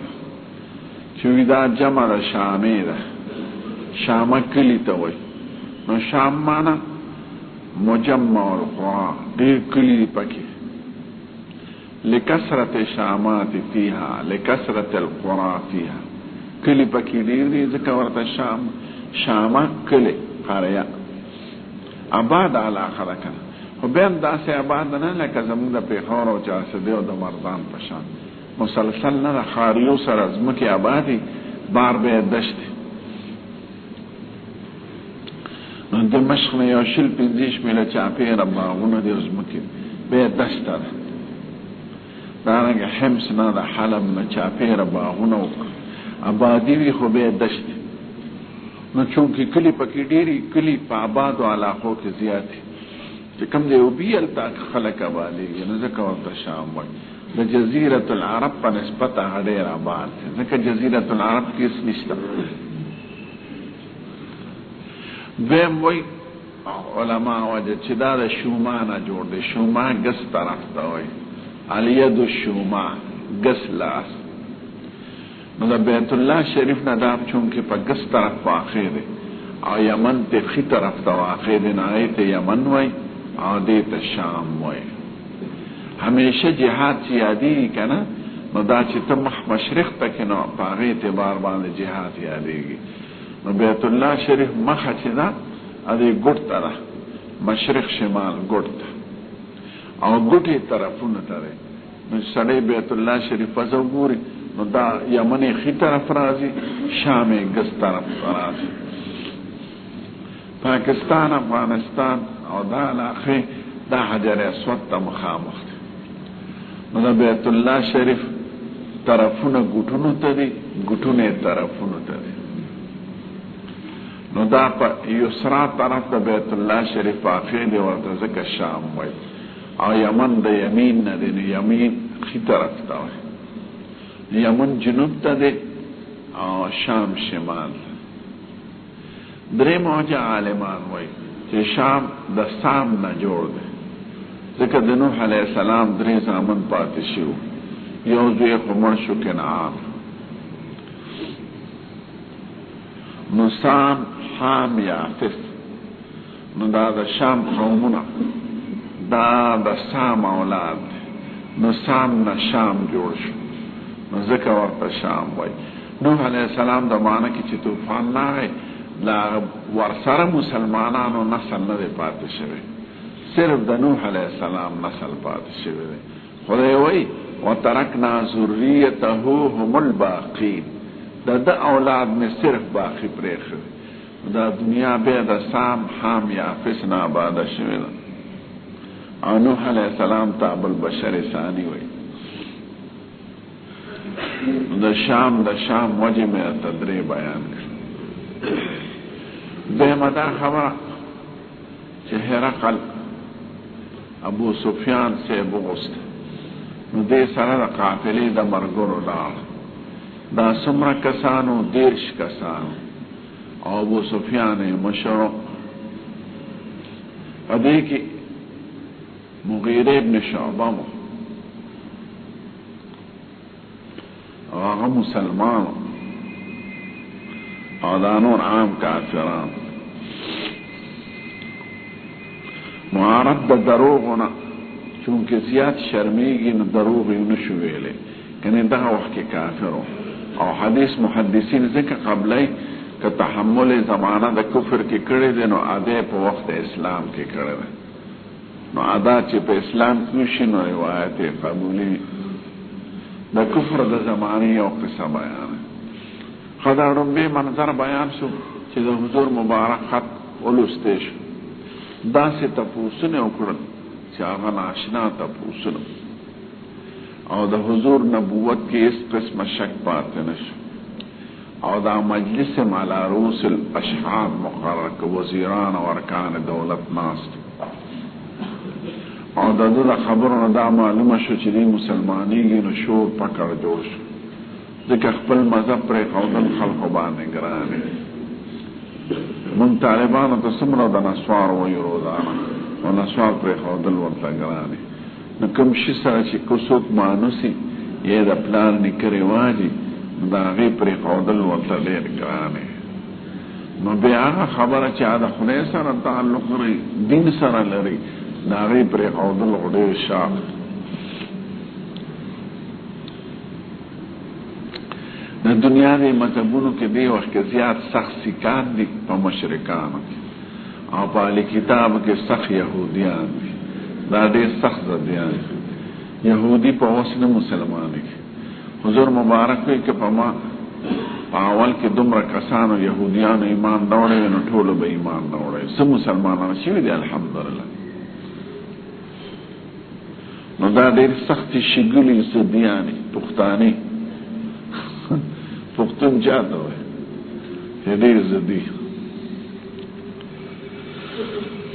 چې دا جمع ده شامې ده، شامه کلي ته وایي. نو شام معنی مجمع القرآ، ډېر کلي دي پکې، لکثرت شامات فیها، لکثرت القرآ فیها، کلي پکې ډېر دي ځکه ورته شام شامه کلي قریه آباد علاقه ده کنه. خو بیا هم داسې آباد نه لکه زموږ د پېښور او چارسدې او د مردان په شان مسلسل نه د ښاریو سره ځمکې آبادي، بار به یې دشتې. نو د مشق نه یو شل پنځه میله چاپېره باغونه دي او ځمکې به یې دشته ده. دارنګه حمص نه د حلب نه چاپېره باغونه آبادي وي خو به یې دشتې. نو چونکې کلي پکې ډېرې، کلي په آبادو علاقو کې زیاتې چې کوم دی اوبي هلته خلک آبادېږي، نو ځکه ورته شام وایي. د جزیرة العرب په نسبت هغه ډېر آباد دی، ځکه جزیرة العرب کې هېڅ نشته. دویم وایي علما وجه چې دا د شوما نه جوړ دی. شوما ګس طرف ته وایي، الید الشوما ګس لاس. نو د بیت الله شریف نه دا چونکې په ګس طرف واقع دی او یمن ته ښي طرف ته واقع دی، نو هغې ته یمن وایي او دې ته شام وایي. همیشه جهاد چې یادېږي که نه، نو دا چې ته مشرق ته کې نو په هغې اعتبار باندې جهاد یادېږي. نو بیت الله شریف مخه چې ده هغې ګوټ ته ده، مشرق شمال ګوټ ته او ګوټې طرفونه ته دی. نو سړی بیت الله شریف پزه وګوري نو دا یمن یې ښي طرف راځي، شام یې ګس طرف ته راځي. پاکستان، افغانستان او دا علاقې دا حجر اسود ته مخامخ دی. نو دا بیت الله شریف طرفونه ګوټونو ته دي، ګوټونه یې طرفونو ته دي. نو دا په یسرا طرف د بیت الله شریف واقع دی، ورته ځکه شام وایي. او یمن د یمین نه دی، نو یمین ښي طرف ته وایي. یمن جنوب ته دی او شام شمال. درېم وجه عالمان وایي چې شام د سام نه جوړ دی، ځکه د نوح علیه السلام درې زامن پاتې شو، یو زوی یې خو مړ شو کنعان. نو سام، حام، یافس، نو دا د شام قومونه دا د سام اولاد دی. نو سام نه شام جوړ شو، نو ځکه ورته شام وایي. نوح علیه السلام د معنی کې چې طوفان راغی، لا ورسره مسلمانانو نسل نه دی پاتې شوی، صرف د نوح علیه السلام نسل پاتې شوی دی. خدای وایي وترکنا ذریته هم الباقین، د ده اولاد مې صرف باقي پرېښی. دا دنیا بیا د سام، حام، یافس نه آباده شوې ده. او نوح علیه السلام ته ابوالبشر ثانی وایي. د شام وجه مې ته درې بیان کړ. बेमदा खबर हेरकल अबू सुफियान से बुगस्त दे सर काफिले द मरगुर दा सुमर कसानो देश कसानो और अबू सुफियान मशरो अदे की मुगीर इब्न शुअबा और मुसलमान और दानों आम काफिरान मुआरद दरोग होना चूंकि ज्यादा शर्मीगी न दरोग नशुवेले कने दहा वक्त के काफिरों और हदीस मुहद्दिसीन ज़िक्र क़बले का तहम्मुल ज़माना द कुफ्र के कड़े दे नो आदे पे वक्त इस्लाम के कड़े दे नो आदा चे पे इस्लाम क्यूशी नो रिवायत कबूली द कुफ्र द ज़मानी और किस्सा बयान खदारुम बे मंजर बयान सु चे द हुजूर मुबारक खत उलुस्तेश दा से तपूसने उकड़न चागा नाशना तपूसन और द हुजूर नबूवत की इस किस्म शक पाते नश और दा मजलिस माला रूसल अशहाब मुकर्रर वजीरान और अरकान दौलत नास्त और दा खबर दा मालूम शो चली मुसलमानी की नशोर पकड़ जोश जिक अखबल मजहब पर कौदन खल्क बाने गराने मुन तालिबान तो समरो द नस्वार वही रोजाना और नस्वार पर कौदल वरता गराने न कम शिसरा ची कुसुक मानुसी ये द प्लान निकरे वाजी दागी पर कौदल वरता लेर गराने न बेआगा खबर चादा खुने सर ताल्लुक रही दिन सर लरी दागी पर कौदल उड़े शाख न दुनिया दे मजहबों के दे वक्त के ज्यादा सख्त सिकात दी पर मशरिकान और पाली किताब के सख्त यहूदियान दी दादे सख्त दियान यहूदी पवसन मुसलमान के हुजूर मुबारक के पमा पावल के दुमर कसान यहूदियान ईमान दौड़े न ठोल बे ईमान दौड़े सब मुसलमान शिविद अल्हम्दुलिल्लाह न दादे सख्त शिगुली सदियानी पुख्तानी पुख्तन जाता है हेडे जदी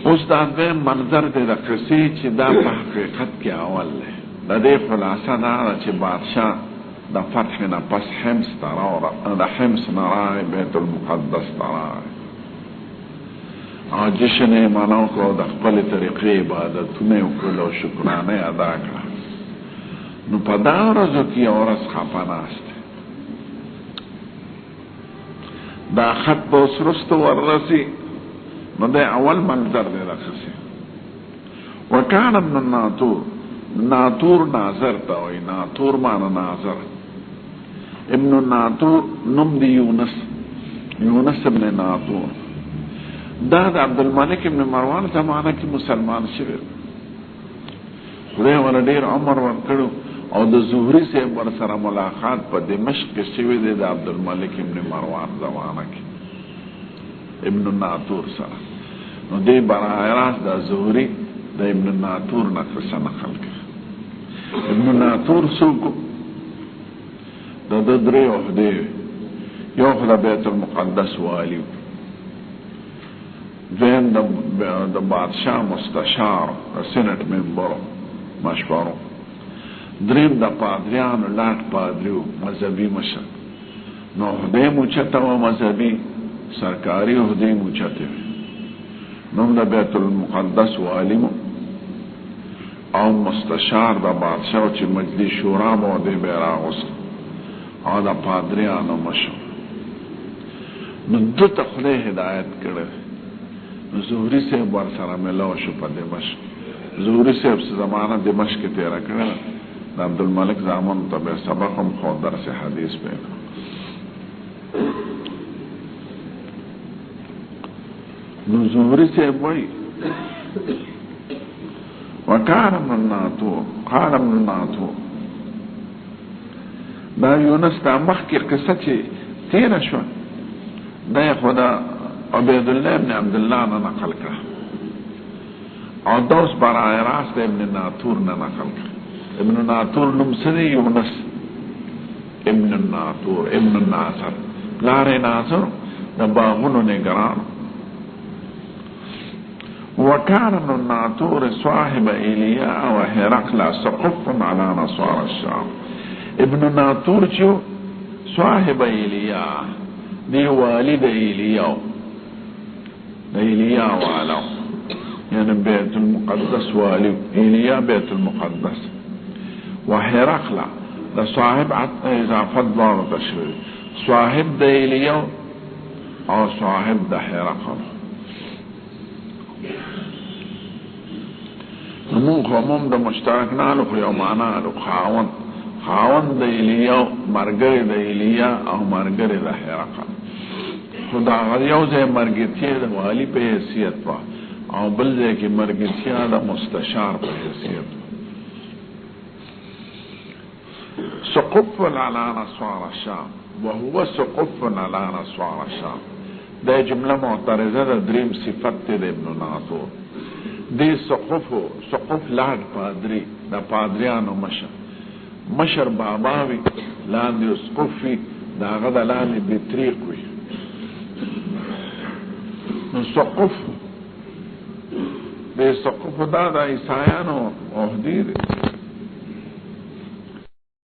उस दादे मंजर दे रखसी चिदा हकीकत के अवल है दे खुलासा दारा चे बादशाह द फतह न पस हिम्स तरा और द हिम्स नराए बैतुल मुक़द्दस तराए और जिसने मानव को द खपल तरीक़े इबादत ने उकलो शुक्राने अदा करा नु पदार जो की औरस खापानास्त दा खत बोसरुस्त वर्रसी मदे अवल मंजर दे रखसी वकान ابن नातूर नाजर तावई नातूर माना नाजर इब्न नातूर नुम दी यूनस इब्न नातूर दाद अब्दुल मलिक इब्न मरवान जमाना की मुसलमान शिविर खुदे वाला डेर उमर वरकड़ो और द जुहरी से बरसरा मुलाकात पर दिमश्क के शिविर दे अब्दुल मलिक इब्न मरवान जमाना की इब्न नातूर सर दे बरारास द जुहरी द इब्न नातूर नक्शा नकल के इब्न नातूर सुको द द्रे ओहदे यो खुदा बैतुल मुक़द्दस वाली वैन द बादशाह मुस्तशार सीनेट मेंबर मशवरों द्रीम द पादरियान लाट पादरियो मजहबी मशर नो हदे मुचता व मजहबी सरकारी हदे मुचते नुम द बैतुल मुक़द्दस वालिम और मुस्तशार द बादशाह ची मजलिस शूरा मौदे बैरागुस और द पादरियान मशर नुद्दु तखले हिदायत करे ज़ुहरी से बरसरा मिला शुपा दिमश्क ज़ुहरी से अब ज़माना दिमश्क के तेरा करे अब्दुल मलिक जामन तब सबक हम खौदर से हदीस पे ज़ुहरी से वही वकान ابن नातूर قال ابن नातूर दा यूनस दा मख की किस्सा चे तेरा शो दा खुदा अबेदुल्लाह इब्न अब्दुल्लाह ने नकल का और दोस्त बराए रास्त इब्न नातूर ने नकल का इब्न नातूर नुमसने यूनस इब्न नातूर इब्न नासर लारे नासर द बागुन ने गरान وكان ابن الناطور صاحب إيلياء وهرقل سقف على نصارى الشام. ابن الناطور جو صاحب إيلياء دی والد إيلياء والا يعني بيت المقدس والد إيلياء بيت المقدس. وهرقل ده صاحب إضافة ضار تشوي صاحب ده إيلياء او صاحب ده هرقل. نمون خموم ده مشترک نالو خیو معنا لو خاون ده ایلیا مرگر ده ایلیا او مرگر ده هرقل. خدا غریو زی مرگتیه ده والی په حیثیت با او بل زی که مرگتیه ده مستشار په حیثیت با. سقف على نصارى الشام وهو سقف على نصارى الشام. ده جمله معترضه ده دریم صفت ده ابن ناطور. دی سقف لارد پادری دا پادریانو مشر باباوی لاندی سقفی دا غدا لاندی بطریق وی. نو سقف دی سقف دا عیسایانو عهدی دی